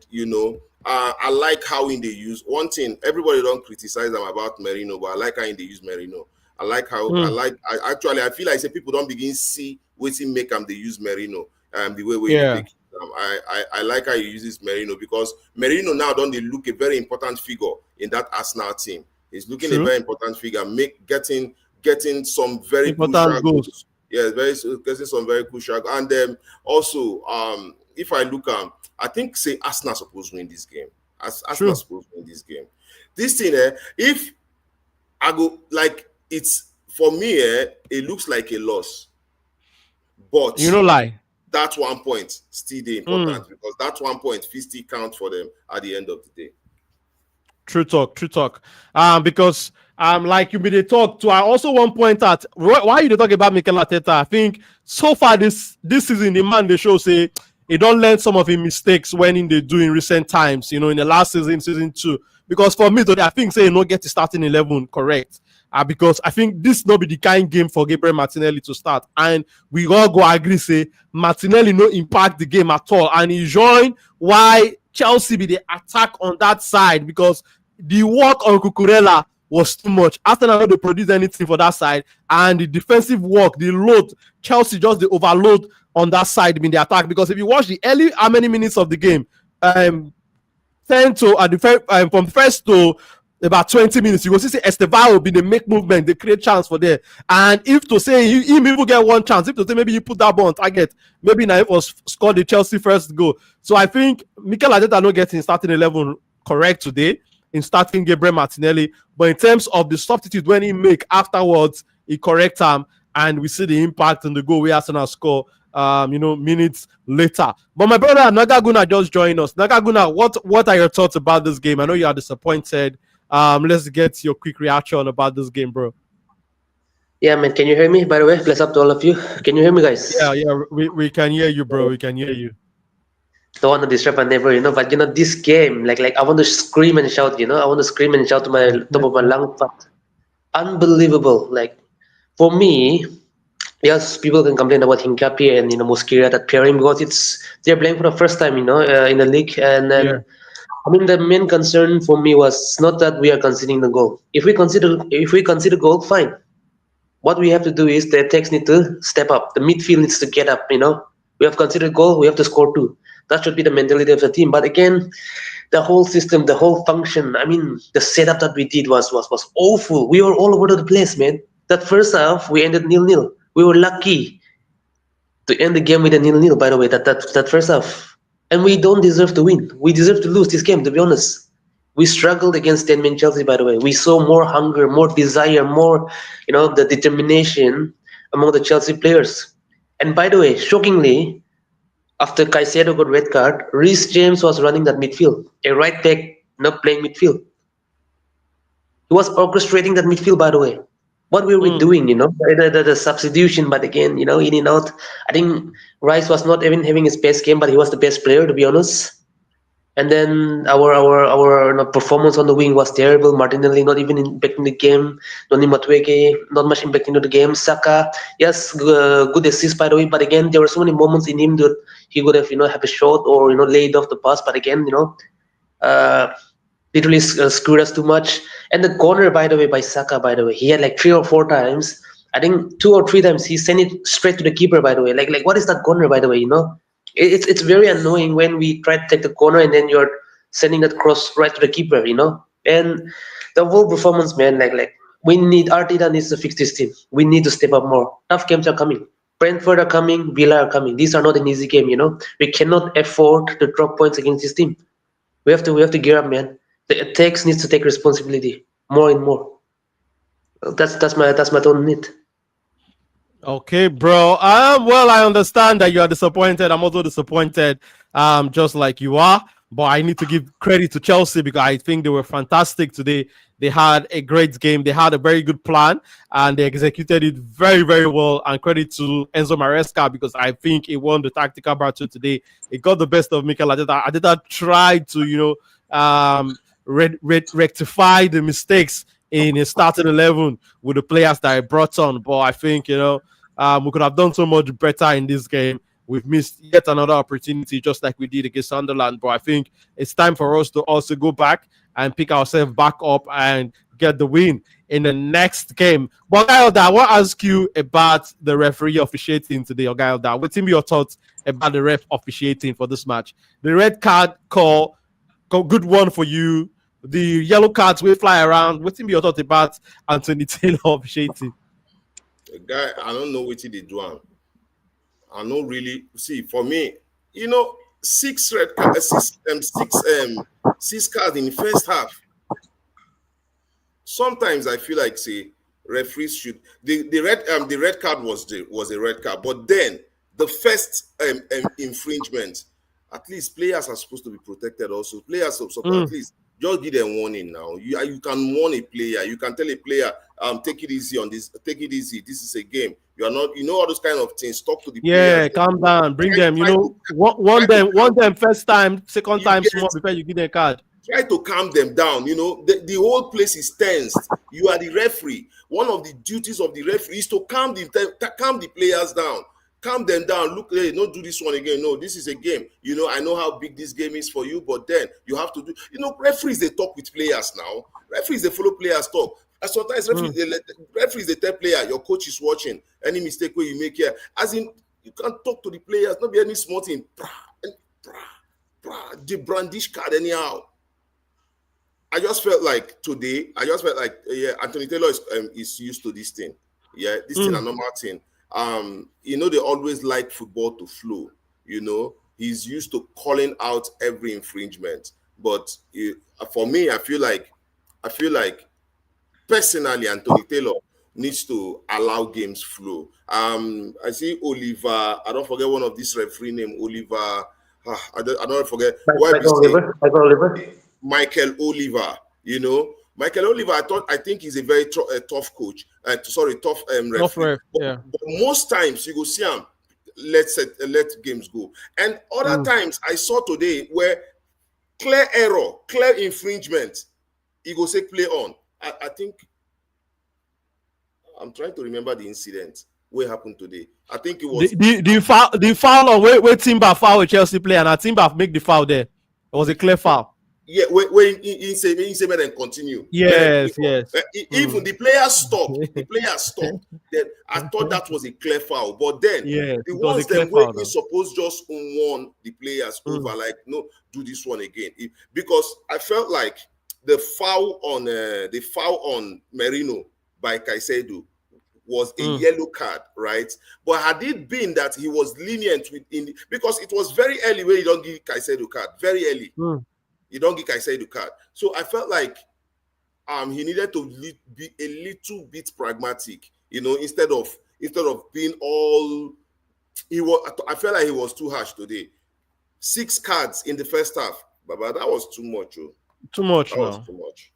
I like how they use one thing. Everybody don't criticize them about Merino, but I like how they use Merino. I like how I feel like people don't begin see waiting make them they use Merino the way we take. I like how he uses Merino because Merino now don't they look a very important figure in that Arsenal team. He's looking a very important figure, getting some very important goals. Yeah, getting some very crucial. And then also, if I look I think say Arsenal supposed to win this game. Arsenal supposed to win this game. This thing, if I go it's for me, it looks like a loss. But that 1 point still important because that 1 point still count for them at the end of the day. True talk. Because like you made a talk to, I also want to point out why you talk about Mikel Arteta. I think so far this season, the man they show say he don't learn some of his mistakes when they do in recent times. In the last season 2. Because for me today, I think say not get the starting 11 correct. Because I think this not be the kind game for Gabriel Martinelli to start, and we all go agree say Martinelli no impact the game at all, and he join why Chelsea be the attack on that side because the work on Cucurella was too much. Arsenal not to produce anything for that side, and the defensive work, the load, Chelsea just the overload on that side in the attack. Because if you watch the early how many minutes of the game, 10 to from first to about 20 minutes, you will see Estevao will be the make movement, they create chance for there. And if to say him even get one chance, if to say maybe you put that ball on target, maybe Naif was scored the Chelsea first goal. So I think Mikel Arteta not getting starting 11 correct today in starting Gabriel Martinelli, but in terms of the substitute when he make afterwards, he correct him, and we see the impact on the goal we Arsenal score. Minutes later. But my brother Nagaguna just joined us. Nagaguna, what are your thoughts about this game? I know you are disappointed. Let's get your quick reaction about this game, bro. Yeah, man. Can you hear me? By the way, bless up to all of you. Can you hear me, guys? Yeah. We can hear you, bro. We can hear you. Don't want to disturb my neighbor, but this game, like I want to scream and shout, I want to scream and shout to my top of my lungs. Unbelievable. Like for me, yes, people can complain about Hincapié and Mosquera, that pairing, because they're playing for the first time, in the league, and then. Yeah. I mean, the main concern for me was not that we are conceding the goal. If we consider goal, fine. What we have to do is the attacks need to step up. The midfield needs to get up. We have considered goal. We have to score 2. That should be the mentality of the team. But again, the whole system, the whole function. I mean, the setup that we did was awful. We were all over the place, man. That first half we ended 0-0. We were lucky to end the game with a 0-0. By the way, that first half. And we don't deserve to win. We deserve to lose this game, to be honest. We struggled against 10-man Chelsea, by the way. We saw more hunger, more desire, more, the determination among the Chelsea players. And by the way, shockingly, after Caicedo got red card, Reece James was running that midfield. A right back not playing midfield. He was orchestrating that midfield, by the way. What were we doing, the substitution, but again, in and out. I think Rice was not even having his best game, but he was the best player, to be honest. And then our performance on the wing was terrible. Martinelli not even impacting the game. Noni Madueke not much impacting the game. Saka, yes, good assist, by the way, but again, there were so many moments in him that he would have, have a shot or, laid off the pass, but again, literally screwed us too much. And the corner, by the way, by Saka, by the way, he had like 3 or 4 times. I think 2 or 3 times he sent it straight to the keeper, by the way. Like what is that corner, by the way, It's very annoying when we try to take the corner and then you're sending that cross right to the keeper, And the whole performance, man, like we need, Arteta needs to fix this team. We need to step up more. Tough games are coming. Brentford are coming, Villa are coming. These are not an easy game, We cannot afford to drop points against this team. We have to gear up, man. The attacks needs to take responsibility more and more. That's my thought on it. Okay, bro. Well, I understand that you are disappointed. I'm also disappointed, just like you are. But I need to give credit to Chelsea because I think they were fantastic today. They had a great game. They had a very good plan, and they executed it very, very well. And credit to Enzo Maresca because I think he won the tactical battle today. He got the best of Mikel Arteta. Arteta tried to, rectify the mistakes in his starting 11 with the players that he brought on. But I think, we could have done so much better in this game. We've missed yet another opportunity, just like we did against Sunderland. But I think it's time for us to also go back and pick ourselves back up and get the win in the next game. But Ogayoda, I want to ask you about the referee officiating today, Ogayoda. What's your thoughts about the ref officiating for this match? The red card call, good one for you. The yellow cards will fly around. What's your thoughts about Anthony Taylor officiating? The guy, I don't know what he did do. I don't really see. For me, 6 red cards, 6 cards in the first half. Sometimes I feel like referees should the red card was a red card, but then the first infringement, at least players are supposed to be protected. Also, players are supposed at least just give them warning now. You can warn a player. You can tell a player, take it easy on this. Take it easy. This is a game. You are not, all those kind of things. Talk to the players. Calm down. Bring them. Warn them first time, second time, small before you give them a card. Try to calm them down. The whole place is tensed. You are the referee. One of the duties of the referee is to calm the players down. calm them down. Look, hey, don't do this one again. No, this is a game. I know how big this game is for you, but then you have to do. Referees, they talk with players now. Referees, they follow players talk. And sometimes referees, they tell player, your coach is watching. Any mistake where you make here, as in you can't talk to the players. Not be any small thing. The brandish card anyhow. I just felt like today, Anthony Taylor is used to this thing. Yeah, this thing a normal thing. They always like football to flow. He's used to calling out every infringement. But for me, I feel like personally, Anthony Taylor needs to allow games flow. I see Oliver. I don't forget one of these referee name, Oliver. I don't forget. Michael Oliver. Mikel Oliver, Mikel Oliver, I think he's a very tough coach. Tough referee. But most times you go see him, let games go. And other times I saw today where clear error, clear infringement, he go say play on. I think I'm trying to remember the incident. What happened today? I think it was the foul on where Timber foul a Chelsea player, and Timber make the foul there. It was a clear foul. Yeah, when he say then continue. Yes. Even the players stopped. Then I thought that was a clear foul. But then the ones that were supposed just warn the players over, like, no, do this one again. Because I felt like the foul on Merino by Caicedo was a yellow card, right? But had it been that he was lenient because it was very early where you don't give Caicedo card, very early. You don't give Caicedo card. So I felt like he needed to be a little bit pragmatic, instead of being all. I felt like he was too harsh today. 6 cards in the first half, but that was too much. Too much. That was too much.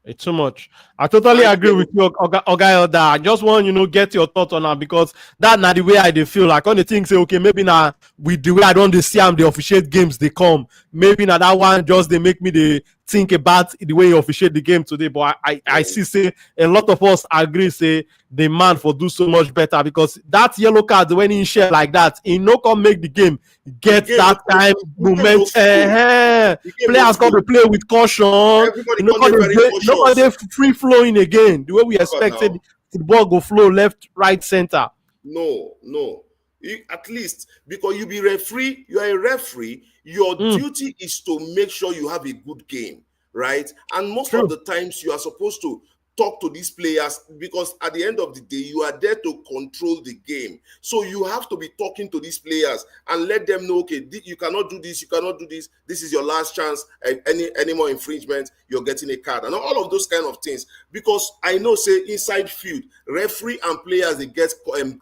It's too much. I totally agree with you, Oga. I just want get your thoughts on that, because that's not the way I feel. Like on the thing say, okay, maybe now with the way I don't see them, the officiate games they come. Maybe now that one just they make me they think about the way you officiate the game today. But I see say a lot of us agree say the man for do so much better, because that yellow card when he share like that, he no come make the game get that time moment. Players come to play with caution. Nobody free flowing again. The way we expected football go flow left, right, center. No. At least because you are a referee, your duty is to make sure you have a good game, right? And most of the times you are supposed to talk to these players, because at the end of the day, you are there to control the game. So you have to be talking to these players and let them know, okay, you cannot do this, you cannot do this. This is your last chance. Any more infringement, you're getting a card, and all of those kind of things. Because I know, say inside field, referee and players they get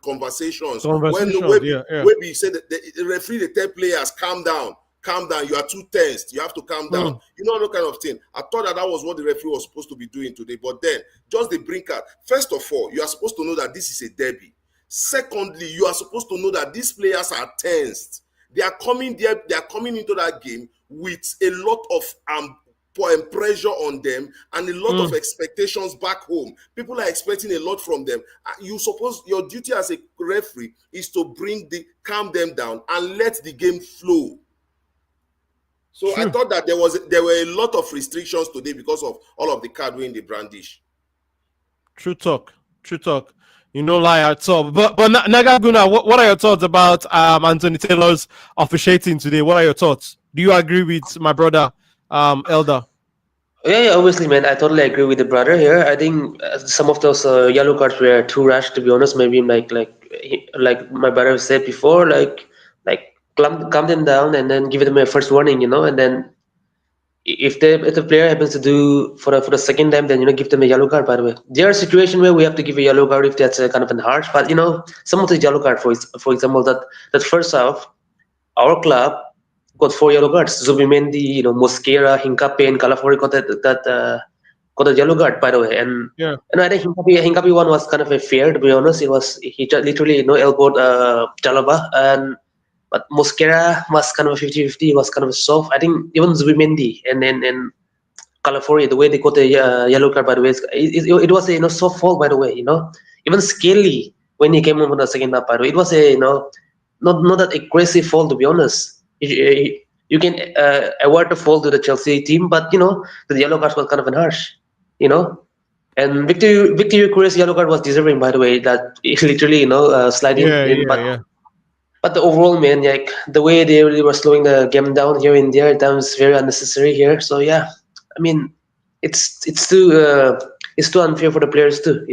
conversations. When we say that the referee they tell players calm down. You are too tensed. You have to calm down. That kind of thing. I thought that was what the referee was supposed to be doing today. But then, just the bring card. First of all, you are supposed to know that this is a derby. Secondly, you are supposed to know that these players are tensed. They are coming there. They are coming into that game with a lot of pressure on them and a lot of expectations back home. People are expecting a lot from them. Your duty as a referee is to calm them down and let the game flow. So I thought that there were a lot of restrictions today because of all of the card winning the brandish. True talk. Lie at all. But Nagaguna, what are your thoughts about Anthony Taylor's officiating today? What are your thoughts? Do you agree with my brother, Elder? Yeah, obviously, man. I totally agree with the brother here. I think some of those yellow cards were too rash, to be honest. Maybe like my brother said before, like calm them down and then give them a first warning, and then if the player happens to do for the second time, then give them a yellow card. By the way, there are situations where we have to give a yellow card if that's a kind of an harsh. But some of the yellow card, for example, that first half, our club got 4 yellow cards. Zubimendi, Mosquera, Hincapié, and Calafiori got got a yellow card, by the way. And I think Hincapié one was kind of a fair, to be honest. He just literally elbowed Chalobah, but Mosquera was kind of a 50-50, was kind of soft. I think even Zubimendi and Calafiori, the way they got the yellow card, by the way, it was a soft fall, by the way. Even Scaly when he came on for the second half. By the way, it was a not that aggressive fall, to be honest. You can award the fall to the Chelsea team, but the yellow cards was kind of an harsh, you know. And Victor Cruz yellow card was deserving, by the way. That he literally sliding Yeah, in, yeah, but yeah. the overall, man, like the way they really were slowing the game down here and there, that was very unnecessary here. So yeah, I mean, it's too unfair for the players too,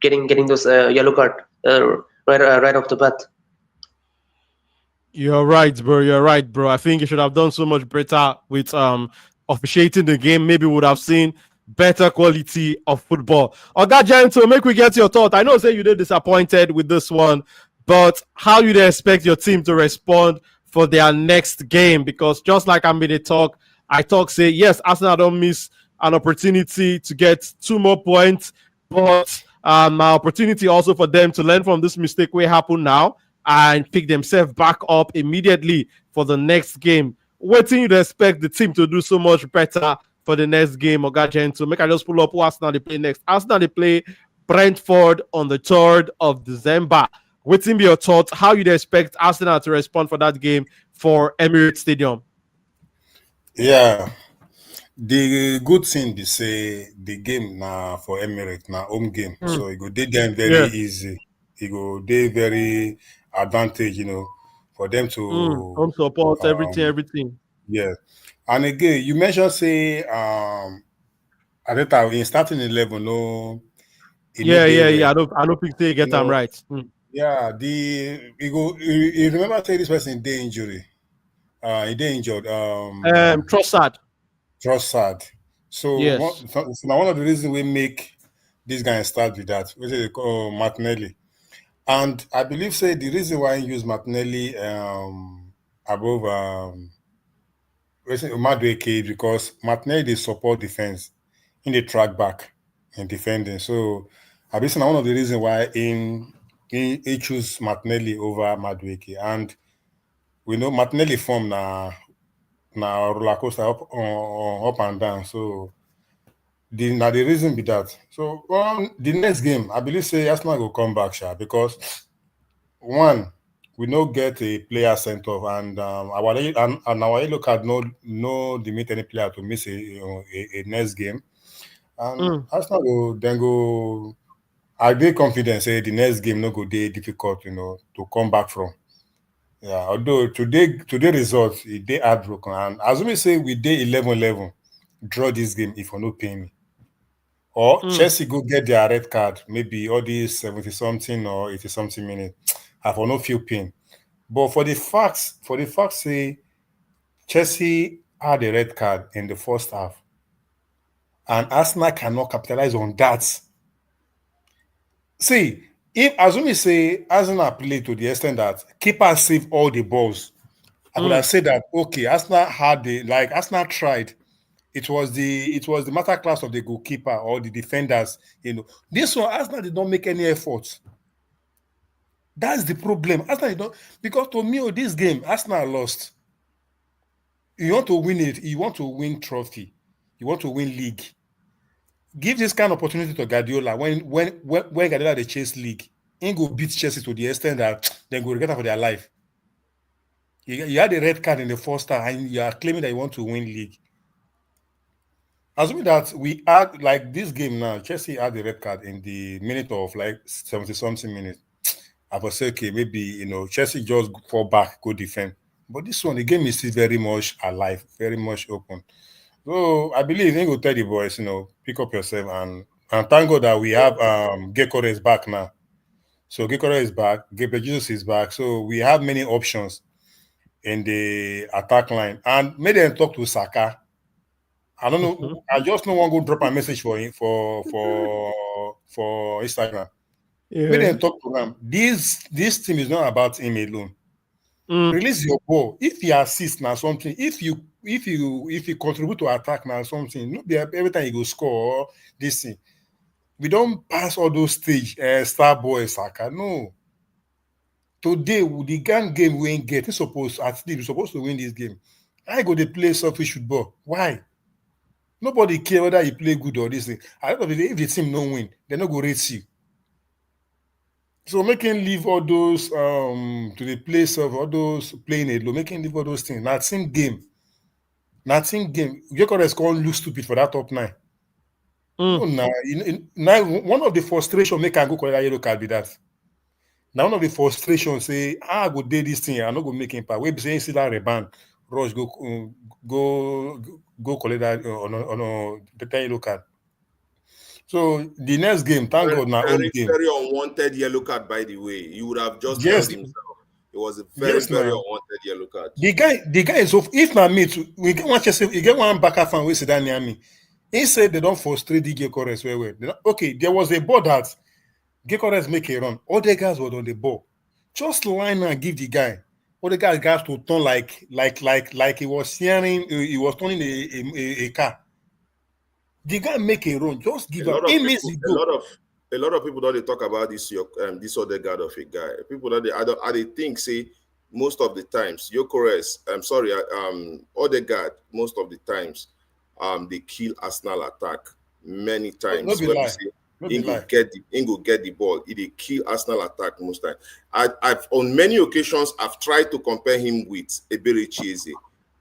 getting those yellow card right off the bat. You're right, bro. You're right, bro. I think you should have done so much better with officiating the game. Maybe would have seen better quality of football. Oga Gentle, make we get your thought. I know say you did disappointed with this one, but how you expect your team to respond for their next game? Because just like I'm in the talk, I talk say yes, Arsenal don't miss an opportunity to get 2 more points, but an opportunity also for them to learn from this mistake will happen now and pick themselves back up immediately for the next game. Waiting you to expect the team to do so much better for the next game, Oga to make I just pull up who Arsenal they play next. Arsenal they play Brentford on the 3rd of December. Waiting be your thoughts, how you'd expect Arsenal to respond for that game for Emirates Stadium? Yeah, the good thing be say the game now for Emirates now home game, so it go dey them very Yeah. easy. It go dey very advantage, for them to Home support, everything, um everything. yeah. And again, you mentioned say Arteta in starting 11, no, it no Yeah, day yeah, well. yeah. I don't think they You get them know, right. yeah, you remember say this person day injury. He day injured. Trossard. Trossard. So Yes. now one of the reasons we make this guy start with that, which is call Martinelli. And I believe say the reason why he use Martinelli above Madueke is because Martinelli they support defense in the track back and defending. So I believe now one of the reasons why he choose Martinelli over Madueke. And we know Martinelli form now roller coaster up and down. So the reason be that. So the next game, I believe say Arsenal will come back, sha, because one, we no get a player sent off, and our yellow card no limit any player to miss a next game, and Mm. Arsenal go then go. I dey confident say the next game no go dey difficult, to come back from. Yeah, although today result it dey heartbroken, and assuming say we dey 11-11, draw this game if we no pay me. Or Mm. Chelsea go get their red card, maybe all these 70 something or 80 something minutes. I for no feel pain. But for the fact say Chelsea had a red card in the first half, and Arsenal cannot capitalize on that. See, if assuming say Arsenal play to the extent that keeper save all the balls, I could have said that okay, Arsenal tried. It was the matter class of the goalkeeper or the defenders. This one Arsenal did not make any effort. That's the problem. Arsenal did not, because to me, this game Arsenal lost. You want to win it. You want to win trophy. You want to win league. Give this kind of opportunity to Guardiola when Guardiola they chase league. He go beat Chelsea to the extent that they go regret for their life. You had a red card in the first half and you are claiming that you want to win league. Assuming that we had like this game now, Chelsea had the red card in the minute of like 70 something minutes. I was say, okay, maybe Chelsea just fall back, go defend. But this one, the game is still very much alive, very much open. So I believe they go tell the boys, pick up yourself and thank God that we have Gekore is back now. So Gekore is back, Gabriel Jesus is back. So we have many options in the attack line. And maybe them talk to Saka. I don't know. I just know one go drop a message for him for Instagram. Make Yeah. them talk to him. This team is not about him alone. Mm. Release your ball. If he assists now something, if you contribute to attack now something, not be every time you go score or this thing. We don't pass all those stage star boy Saka. No. Today the game we ain't get. We're supposed to win this game. I go to play selfish football. Why? Nobody care whether you play good or this thing. At the end of the day, if the team no win, they no go rate you. So making leave all those to the place of all those playing it low, making leave all those things. Nothing game. Nothing game. Gyökeres can't look stupid for that top nine. No, now one of the frustration make I go collect that yellow card be that. Now one of the frustration say I go do this thing, I not go make impact. We be saying see that rebound, rush go collect that on a better yellow card. So the next game, thank God, now home game. Very unwanted yellow card, by the way. He would have just Yes. held himself. It was a very unwanted yellow card. The guy is off. If not me, we get one Chelsea, you get one backer fan we sit down near me. He said they don't frustrate the Gyökeres well. Okay, there was a ball that Gyökeres make a run. All the guys were on the ball. Just line and give the guy. All the guys got to turn like he was steering, he was turning a car. The guy make a run. Just give up. He missed the goal. A lot of people don't talk about this other guard of a guy. People that they think say most of the times Gyökeres, Odegaard most of the times they kill Arsenal attack many times. No be lie. He go get the ball. He kill Arsenal attack most time. I've on many occasions I've tried to compare him with Eberechieze,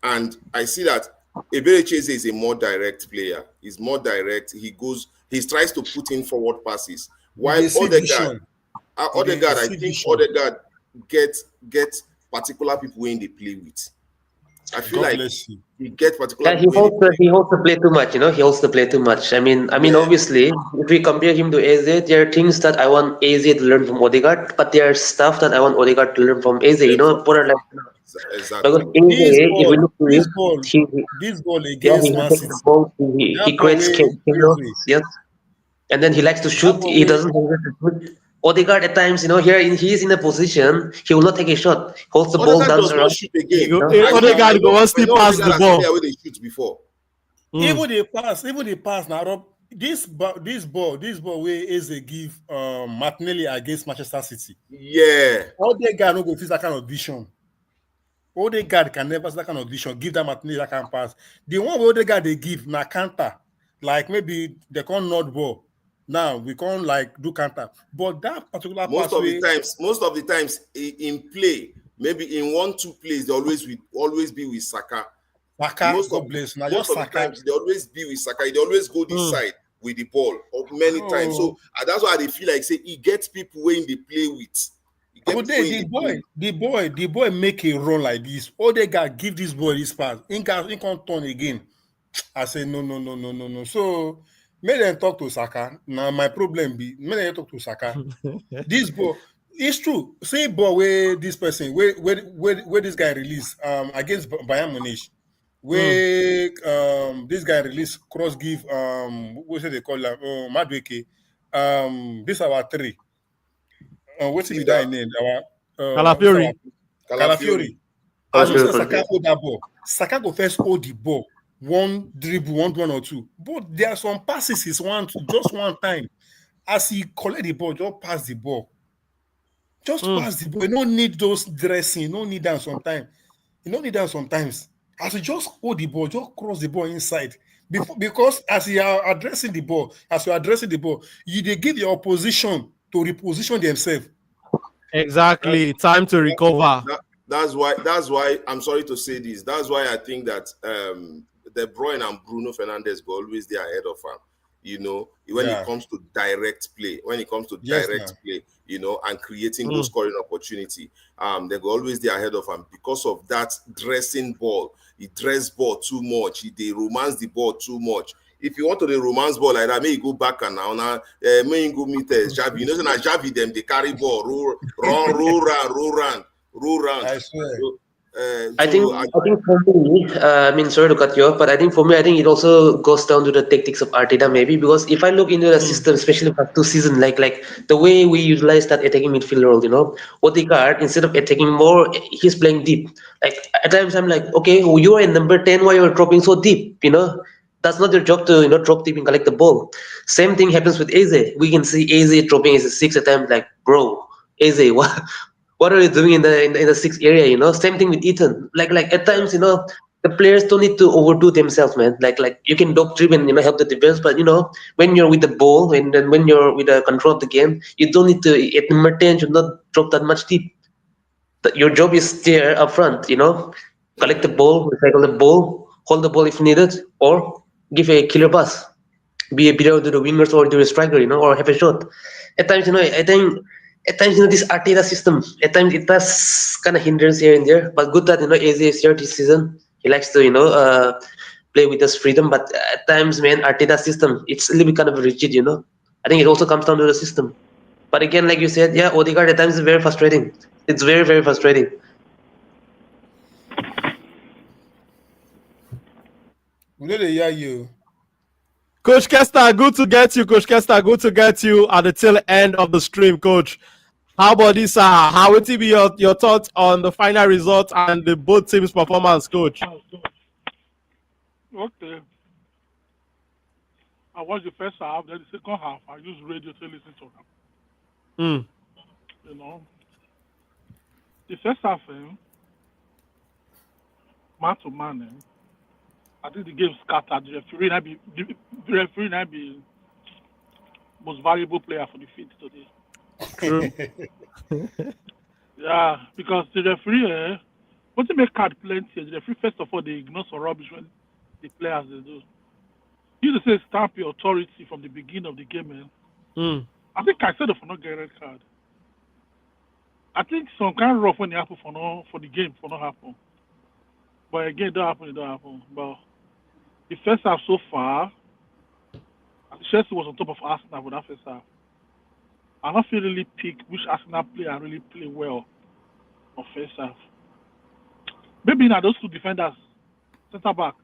and I see that Eberechieze is a more direct player. He's more direct. He tries to put in forward passes. While Odegaard, I think Odegaard gets particular people when they play with. I feel God like he gets particular. Yeah, he holds the play too much. He holds the play too much. I mean, obviously, if we compare him to Eze, there are things that I want Eze to learn from Odegaard, but there are stuff that I want Odegaard to learn from Eze. Exactly. Because Eze, if we look to this ball he against Man takes City, the ball, he creates chaos, yes, and then he likes to shoot. He doesn't shoot. Odegaard at times, he is in a position he will not take a shot. Holds the ball Odegaard down does around. not shoot again. Odegaard go one still pass the ball. Where they shoot before. Even the pass now, Rob, this ball where Eze give Martinelli against Manchester City. Yeah. Odegaard no go face that kind of vision. Odegaard can never see that kind of vision. Give that Martinelli that kind of pass. The one where Odegaard they give na counter, like maybe they can't nod ball. Now we can't like do counter, but that particular most of the times in play, maybe in 1-2 plays, they always be with Saka. Most of the times they always be with Saka. They always go this side with the ball many times. So that's why they feel like say he gets people when they play with. The boy make a run like this. Odegaard give this boy this pass. He can't turn again. I say no. So may them talk to Saka. Now my problem be may them talk to Saka. This ball, it's true. Same ball where this person where this guy release against Bayern Munich. Where this guy release cross give what should they call them? Madueke. This our three. What's the guy name? Calafiori. As you say, Saka hold that ball. Saka go first hold the ball. One dribble, one or two. But there are some passes he's just one time. As he collect the ball, just pass the ball. Just pass the ball. You don't need those dressing. You don't need that sometimes. As you just hold the ball, just cross the ball inside. Because as you are addressing the ball, you they give your opposition to reposition themselves. Exactly. Time to recover. That's why I'm sorry to say this. That's why I think that De Bruyne and Bruno Fernandes go always there ahead of him. When it comes to direct play, and creating those scoring opportunity, they go always there ahead of him because of that dressing ball. He dress ball too much. They romance the ball too much. If you want to the romance ball like that, may you go back and now may you go meet Xavi. You know, so now Xavi them they carry ball, run. I swear. I think for me, sorry to cut you off, but I think it also goes down to the tactics of Arteta maybe, because if I look into the system, especially for 2 seasons, like the way we utilize that attacking midfield role, Odegaard, instead of attacking more, he's playing deep. Like at times I'm like, okay, you are in number 10, why you're dropping so deep? That's not your job to drop deep and collect the ball. Same thing happens with Eze. We can see Eze dropping as a 6 attempt, like, bro, Eze, what are you doing in the 6th area? Same thing with Ethan. Like at times, the players don't need to overdo themselves, man. Like you can doctrine and help the defense, but when you're with the ball and then when you're with the control of the game, you don't need to. Mertens should not drop that much deep. Your job is there up front. Collect the ball, recycle the ball, hold the ball if needed, or give a killer pass. Be a better to the wingers or to the striker, or have a shot. At times, I think at times, this Arteta system, at times it does kind of hindrance here and there. But good that AZ is here this season. He likes to play with us freedom. But at times, man, Arteta system, it's a little bit kind of rigid. I think it also comes down to the system. But again, like you said, yeah, Odegaard at times is very frustrating. It's very, very frustrating. We know they hear you. Coach Kester, good to get you. Coach Kester, good to get you at the tail end of the stream, Coach. How about this? How will it be your thoughts on the final result and the both teams' performance, Coach? Okay. I watched the first half, then the second half, I used radio to listen to them. The first half, man to man, I think the game scattered. The referee might be most valuable player for the field today. True. Yeah, because the referee, what to make card plenty, the referee first of all they ignore some rubbish when the players they do. You used to say stamp your authority from the beginning of the game, man. I think Caicedo for not getting a red card. I think some kind of rough when it happen for the game for not happen. But again, it don't happen. But the first half so far, Chelsea was on top of Arsenal for that first half. I don't feel really pick which Arsenal player really play well on first half. Maybe now those two defenders, centre back,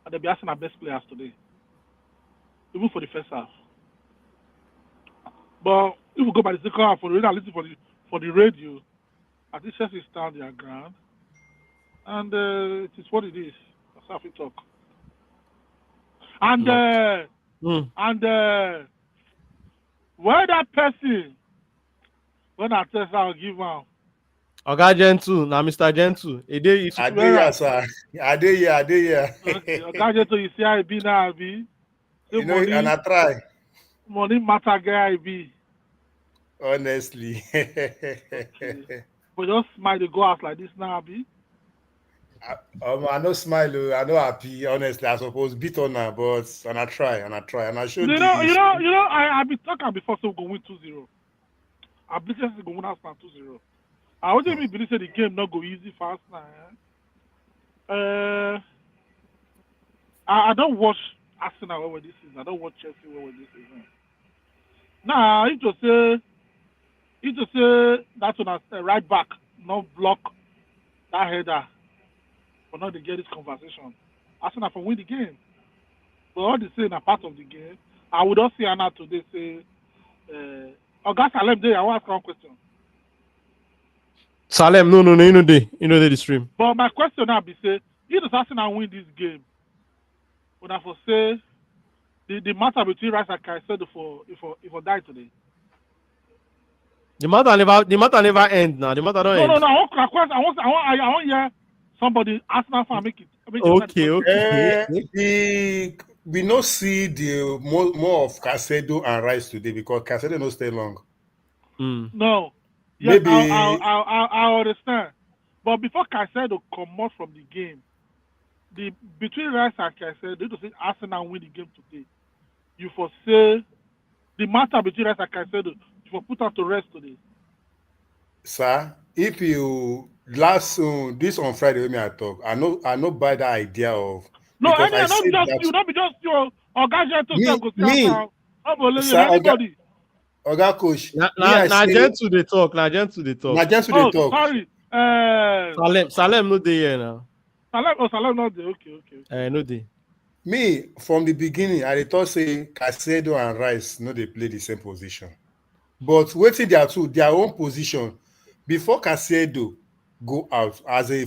and they'll be Arsenal best players today. Even for the first half. But if we go by the second half for the radio, listen for the radio, I think Chelsea stand their ground. And it is what it is. That's how we talk. And where that person when I test I'll give him. Oga Gentle, now Mr. Gentle. I did, sir. I did. Okay, Oga Gentle, you see how it be now, be. Money, and I try. Money matter, guy, be. Honestly. Okay. But just smile to go out like this now, be. I no smile, I no happy. Honestly, I suppose beat on her, but and I try, and I show you know, I've been talking before, so we're going to win 2-0. I believe Chelsea going to win 2-0. I wouldn't even believe that the game not go easy fast now. I don't watch Arsenal over this season. I don't watch Chelsea over this season. Now, it just say that's on a right back, not block that header. But not to get this conversation. Arsenal for win the game. But all they say in a part of the game, I would also see Anna today say, Oga Salem day, I want to ask one question. Salem, no, you know the stream. But my question now be say, if the Arsenal win this game, would I for say the matter between Rice and Caicedo if I die today? The matter never end now. The matter don't end. No. I want hear somebody Arsenal fan make it. Okay. We not see the more of Caicedo and Rice today because Caicedo no stay long. No. Yes, maybe I understand. But before Caicedo come out from the game, between Rice and Caicedo, they say Arsenal win the game today. You for say the matter between Rice and Caicedo, you for put out to rest today. Sir, if you this on Friday when I talk, I know by the idea of no, I not be just you or guys to me. Anybody. Oga coach. Na Gentle they talk. Sorry. Salem no dey here now. Salem not there. Okay. No dey. Me from the beginning, I thought say Caicedo and Rice no they play the same position, but waiting their own position before Caicedo go out as a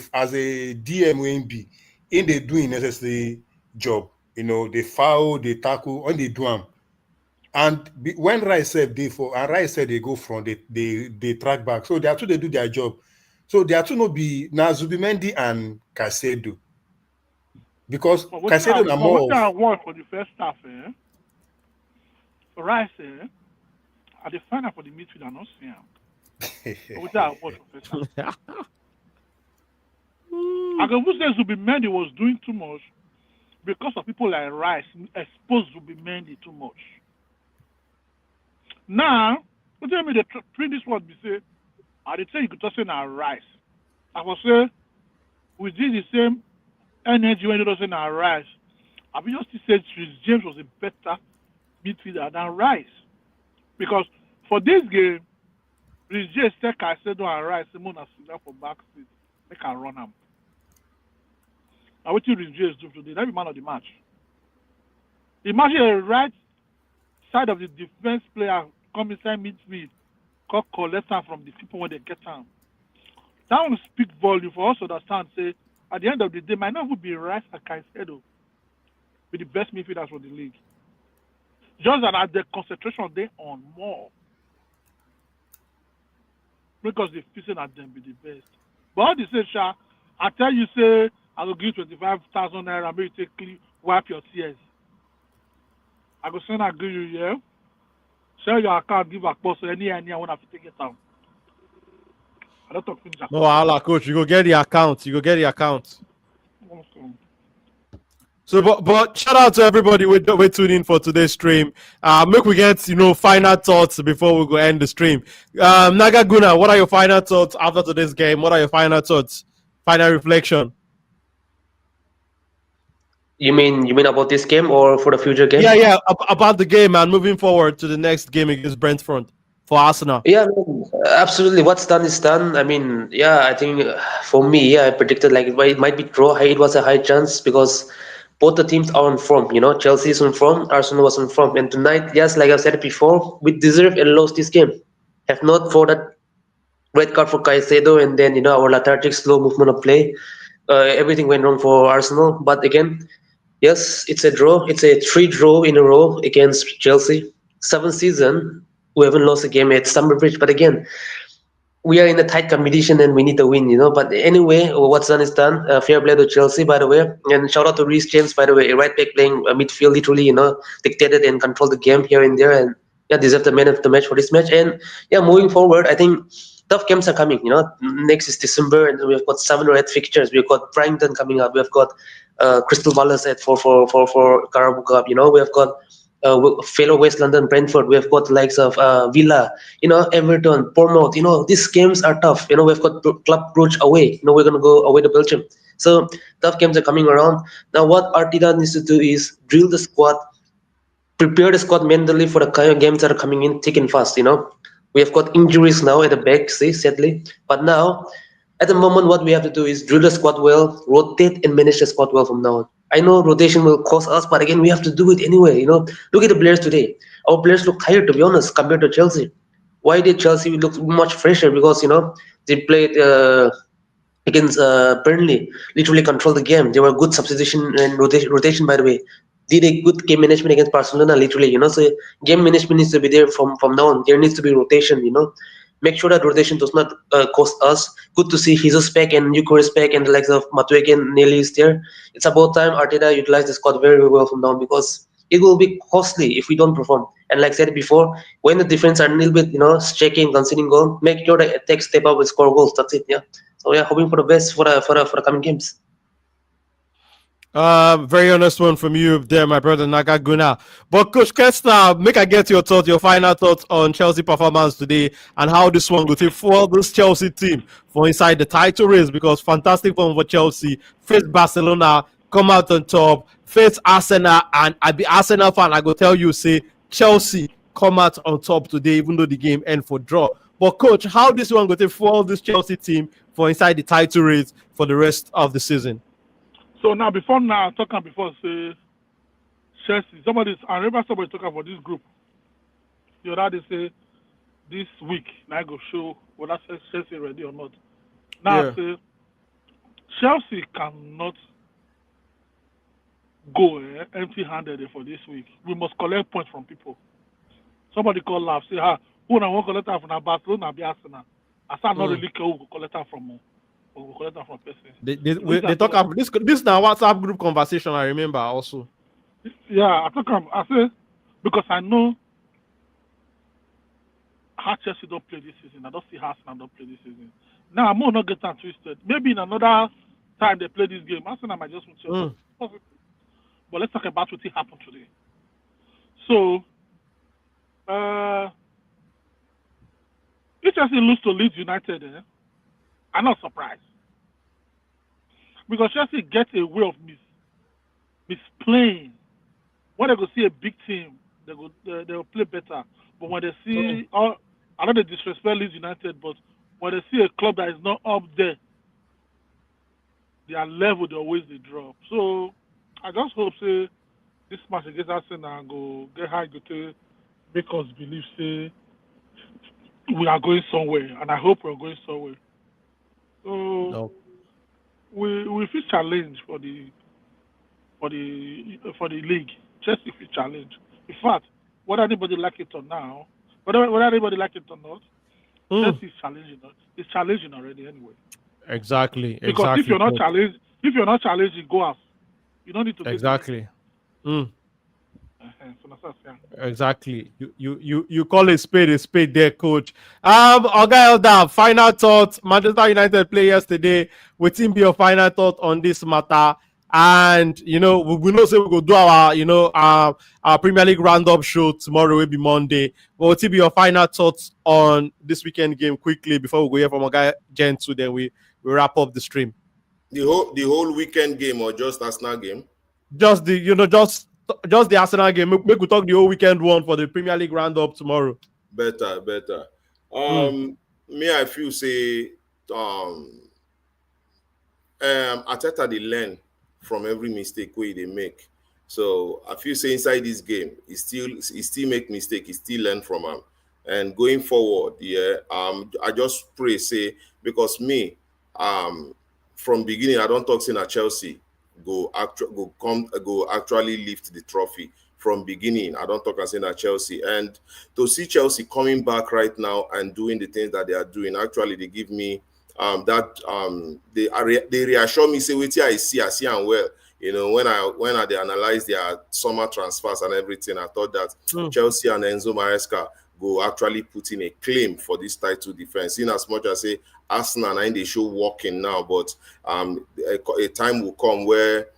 DMWB in they doing necessary job. They foul, they tackle, and they do them. And when Rice said Rice said they go front, they track back. So they are two they do their job. So they are two no be now Zubimendi and Caicedo. because But what Caicedo na more I of want for the first half, for Rice, at the final for the midfield, I'm not seeing him. What I want for first half. I can say Zubimendi was doing too much because of people like Rice exposed Zubimendi too much. Now, what tell me the print this one be say, I did say you could just say now Rice. I was say we did the same energy when it was in our Rice. I mean, just said James was a better midfielder than Rice. Because for this game, Rhys James said Caicedo and Rice, Simon has sit down for back seat. They can run them. Now, what did Rhys James do today? That's the man of the match. Imagine a right side of the defense player come inside midfield, collect them from the people when they get them. That will speak volume for us to understand, say, at the end of the day, might not even be Rice and Caicedo be the best midfielders for the league. Just that at the concentration they on more. Because the fixing at them be the best. But all the same, Sha, I tell you, say, I will give 25,000 naira, maybe take wipe your tears. I go send a give you, yeah? Share your account, give a post, any I want to take it out. I don't talk finish. No, Allah, coach, you go get the account. You go get the account. So, but shout out to everybody we tuning in for today's stream. Make we get final thoughts before we go end the stream. Nagaguna, what are your final thoughts after today's game? What are your final thoughts? Final reflection. You mean about this game or for the future game? Yeah, about the game and moving forward to the next game against Brentford for Arsenal. Yeah, absolutely. What's done is done. I mean, yeah, I think for me, I predicted like it might be draw. It was a high chance because both the teams are on form. Chelsea is on form, Arsenal was on form, and tonight, yes, like I've said before, we deserve and lost this game. If not for that red card for Caicedo and then our lethargic, slow movement of play, everything went wrong for Arsenal. But again, yes, it's a draw. It's a 3 draw in a row against Chelsea. 7th season, we haven't lost a game at Stamford Bridge. But again, we are in a tight competition and we need to win, But anyway, what's done is done. Fair play to Chelsea, by the way. And shout out to Rhys James, by the way. A right back playing midfield, literally, dictated and controlled the game here and there. And deserved the man of the match for this match. And moving forward, I think tough games are coming. Next is December, and we've got 7 or 8 fixtures. We've got Brighton coming up. We've got Crystal Palace at for Carabao Cup. We've got fellow West London, Brentford. We've got the likes of Villa, Everton, Bournemouth. These games are tough. We've got Club Brugge away. We're going to go away to Belgium. So tough games are coming around. Now what Arteta needs to do is drill the squad, prepare the squad mentally for the kind of games that are coming in thick and fast. We have got injuries now at the back, sadly. But now, at the moment, what we have to do is drill the squad well, rotate and manage the squad well from now on. I know rotation will cost us, but again, we have to do it anyway. Look at the players today. Our players look tired, to be honest, compared to Chelsea. Why did Chelsea look much fresher? Because they played against Burnley, literally controlled the game. They were good substitution and rotation, by the way. Did a good game management against Barcelona, literally. So game management needs to be there from now on. There needs to be rotation. Make sure that rotation does not cost us. Good to see Jesus back and Eucharist back and the likes of Matueke and Nelly is there. It's about time Arteta utilized the squad very, very well from now on, because it will be costly if we don't perform. And like I said before, when the defense are a little bit, shaking, conceding goal, make sure the attack step up and score goals. That's it. Yeah. So hoping for the best for the coming games. Very honest one from you there, my brother Nagaguna. But Coach Kessler, make I get your thoughts, your final thoughts on Chelsea performance today and how this one will take for this Chelsea team for inside the title race, because fantastic one for Chelsea. Face Barcelona, come out on top, face Arsenal, and I be Arsenal fan, I go tell you, say Chelsea come out on top today, even though the game end for draw. But Coach, how this one will take for this Chelsea team for inside the title race for the rest of the season? So now, talking before, say, Chelsea, I remember somebody talking about this group. The other day say, this week, now I go show whether Chelsea ready or not. Now, I say, Chelsea cannot go empty-handed for this week. We must collect points from people. Somebody call laugh, say, who I want to collect from Barcelona, be Arsenal. I said, not really care who collect from them. We'll collect that from person. They talk about this now WhatsApp group conversation. I remember also. Yeah, I say because I know how Chelsea don't play this season. I don't see how Arsenal don't play this season. Now I'm not get that twisted. Maybe in another time they play this game, Arsenal might just win Chelsea. But let's talk about what happened today. So, if Chelsea lose to Leeds United, I'm not surprised because Chelsea get a way of misplaying. When they go see a big team, they will play better. But when they see, I know they disrespect Leeds United, but when they see a club that is not up there, their level they always they drop. So I just hope say this match against Arsenal go get high, go to make us believe say we are going somewhere, and I hope we're going somewhere. So we feel challenge for the league. Chelsea feel challenge. In fact, whether anybody like it or not, whether anybody like it or not, Chelsea is challenging us. It's challenging already anyway. Exactly. Because if you're not challenged, you go out. You don't need to exactly. Exactly. You call a spade there, coach. Okay, final thoughts. Manchester United play yesterday. What team be your final thought on this matter? And we know say we go do our our Premier League roundup show tomorrow. Will be Monday. But what be your final thoughts on this weekend game quickly before we go here from Oga Gentsu? Then we wrap up the stream. The whole weekend game or just Arsenal game? Just the just the Arsenal game. Make we talk the whole weekend one for the Premier League roundup tomorrow. Better. Me, I feel say Arteta they learn from every mistake they make. So I feel say inside this game, he still make mistake, he still learn from them. And going forward, I just pray say because me, from beginning I don't talk saying at Chelsea go actually lift the trophy. From beginning, I don't talk and saying that Chelsea, and to see Chelsea coming back right now and doing the things that they are doing, actually they give me they reassure me, say wait, I see and well. When I they analyze their summer transfers and everything, I thought that Chelsea and Enzo Maresca go actually put in a claim for this title defense. In as much as say Arsenal and they show walking now, but a time will come where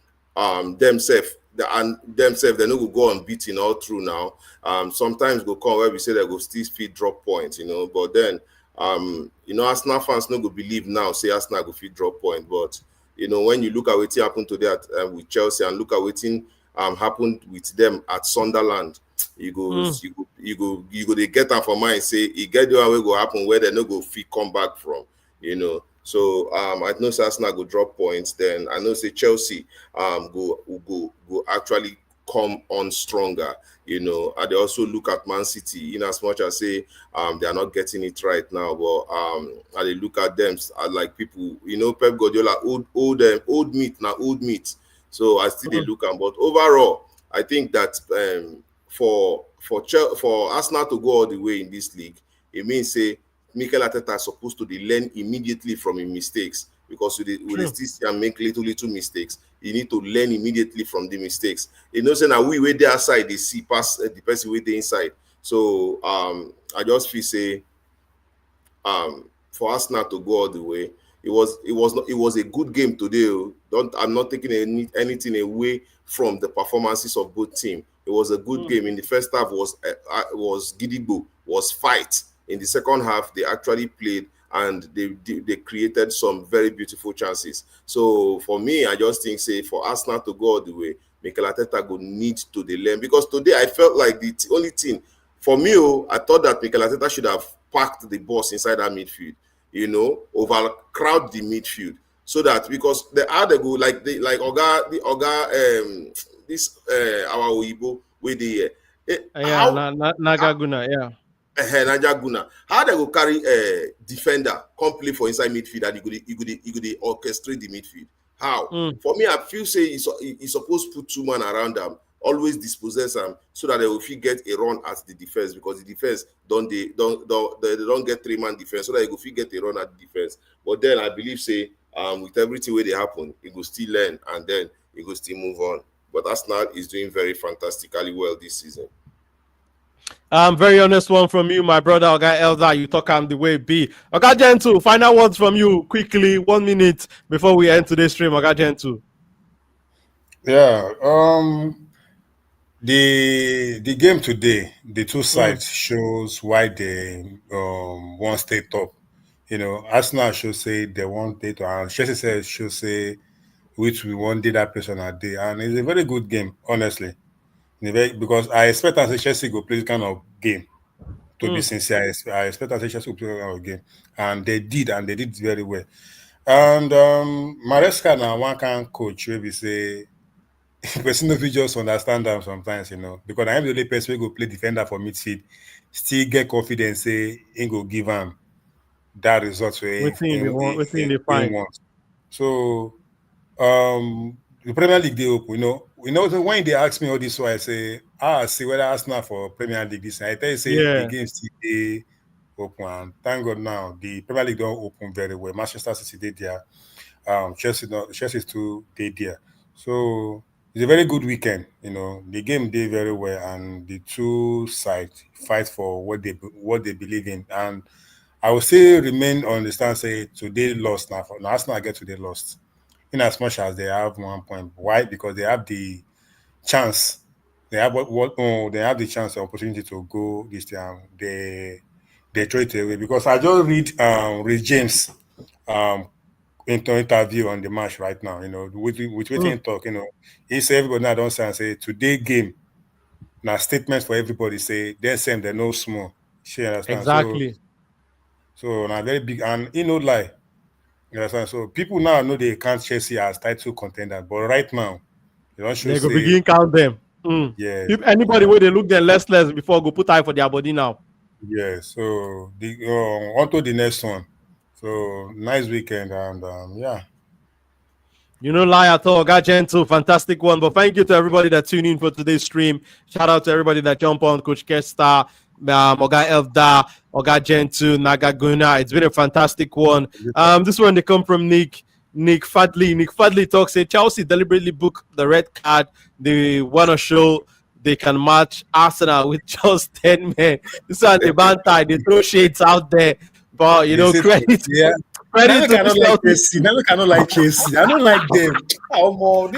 themselves they no go unbeaten all through now. Sometimes go come where we say they go still feed drop points, but then Arsenal fans no go believe now, say Arsenal go feed drop point. But when you look at what happened today with Chelsea and look at what happened with them at Sunderland, you go they get them for mind, say you get the one way go happen where they no go fit come back from, So I know say Arsenal go drop points. Then I know say Chelsea go actually come on stronger. And they also look at Man City in as much as say they are not getting it right now, but and they look at them like people, Pep Guardiola old meat. So I still they look at, but overall I think that for Arsenal to go all the way in this league, it means say Mikel Arteta is supposed to learn immediately from his mistakes, because we still see and make little mistakes. You need to learn immediately from the mistakes. Say now we wait there outside, they see past the person with the inside. So I just feel say for Arsenal to go all the way, it was a good game today. I'm not taking anything away from the performances of both teams. It was a good game. In the first half was Gidigbo, was fight. In the second half, they actually played and they created some very beautiful chances. So for me, I just think say for Arsenal to go all the way, Mikel Arteta go need to learn, because today I felt like the only thing for me, I thought that Mikel Arteta should have packed the boss inside that midfield, overcrowd the midfield, so that because they are the go like this our Oyibo with the Nagaguna, yeah. Najaguna. How they go carry a defender come play for inside midfield and you could orchestrate the midfield? How? For me, I feel say he's supposed to put two men around them, always dispossess them, so that they will get a run at the defense, because the defense they don't get 3-man defense, so that they will get a run at the defense. But then I believe say with everything where they happen, he will still learn and then he will still move on. But Arsenal is doing very fantastically well this season. Very honest one from you, my brother Oga Elder. You talk the way it be. Oga Gentle, final words from you quickly, 1 minute before we end today's stream. Oga Gentle. Yeah. The game today, the two sides shows why they won't stay top. Arsenal should say they won't stay top, and Chelsea should say which we won't do that place on our day. And it's a very good game, honestly. Because I expect as Chelsea go play this kind of game. To be sincere, I expect as Chelsea go play this kind of game. And they did very well. And Maresca now one can coach where we say person no just understand them sometimes, because I am the only person who go play defender for midfield, still get confidence, say he go give him that result where he wants. So the Premier League they open, when they ask me all this, so I say, see whether Arsenal for Premier League this. I tell you, say the game still they open. And thank God now the Premier League don't open very well. Manchester City did there, Chelsea too did there. So it's a very good weekend. The game did very well, and the two sides fight for what they believe in. And I will still remain on the stance, say today lost now. Arsenal get today lost. In as much as they have 1 point. Why? Because they have the chance. They have they have the chance, the opportunity to go this time. They throw it away. Because I just read Rich James interview on the match right now. With waiting talk. He said everybody now don't say today game. Now statements for everybody say they're saying they're no small. She understand? Exactly. So now very big and lie. You understand? So people now know they can't Chelsea as title contender, but right now they don't show. They go begin count them. Yeah. If anybody where they look them less before go put eye for their body now. Yeah. So on to the next one. So nice weekend and yeah. Lie at all. Got Gentle, fantastic one. But thank you to everybody that tuned in for today's stream. Shout out to everybody that jump on, Coach Kesta, Oga Elda, Oga Gentle, Nagaguna. It's been a fantastic one. This one they come from Nick Fadley. Nick Fadley talks, say Chelsea deliberately book the red card. They want to show they can match Arsenal with just 10 men. This one the banter, they throw shades out there. But credit. Yeah. Credit to Never cannot like Chelsea. I don't like them. But one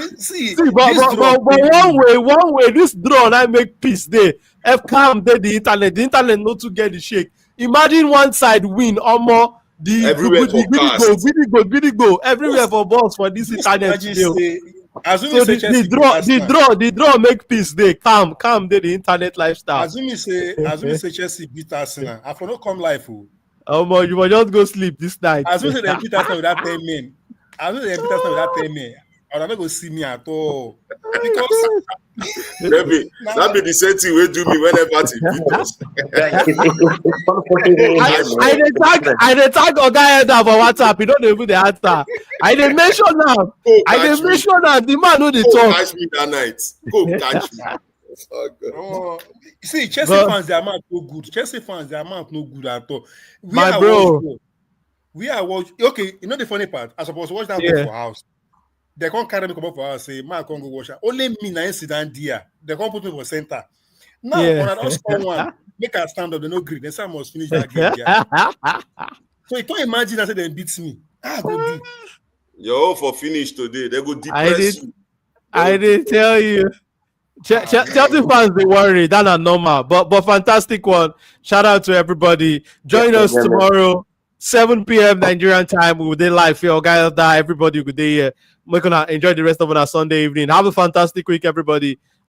way, this draw I make peace there. If calm there, the internet not to get the shake. Imagine one side win or more. The go everywhere for balls for this internet. So the draw make peace there. Calm there, the internet lifestyle. As you say Chelsea beat Arsenal. I for no come life. You will just go sleep this night. As soon as they beat Arsenal without 10 men, I don't go see me at all. Because that be the same thing we do me whenever it beat us. I tag Oga Elder for WhatsApp. You don't even the answer. I didn't mention now. The man know the talk. Catch me that night. Go catch me. Oh, see, Chelsea fans, their mouth no good. Chelsea fans, their mouth no good at all. We are watching. Okay, the funny part? I supposed to watch that for house. They can't carry me come up for house. Say, "Man, I can't go watch that." Only me na incident there. They can't put me for center. Now, when I don't score one, make a stand up. They no green. Then some must finish that game. Yeah. So you can't imagine that they beat me. Go do. You're all for finish today. They go depress you. I did tell you. Chelsea fans, they worry. That's not normal. But fantastic one. Shout out to everybody. Join us tomorrow, 7 p.m. Nigerian time. We will be live here. Guys, everybody will be here. We're going to enjoy the rest of our Sunday evening. Have a fantastic week, everybody.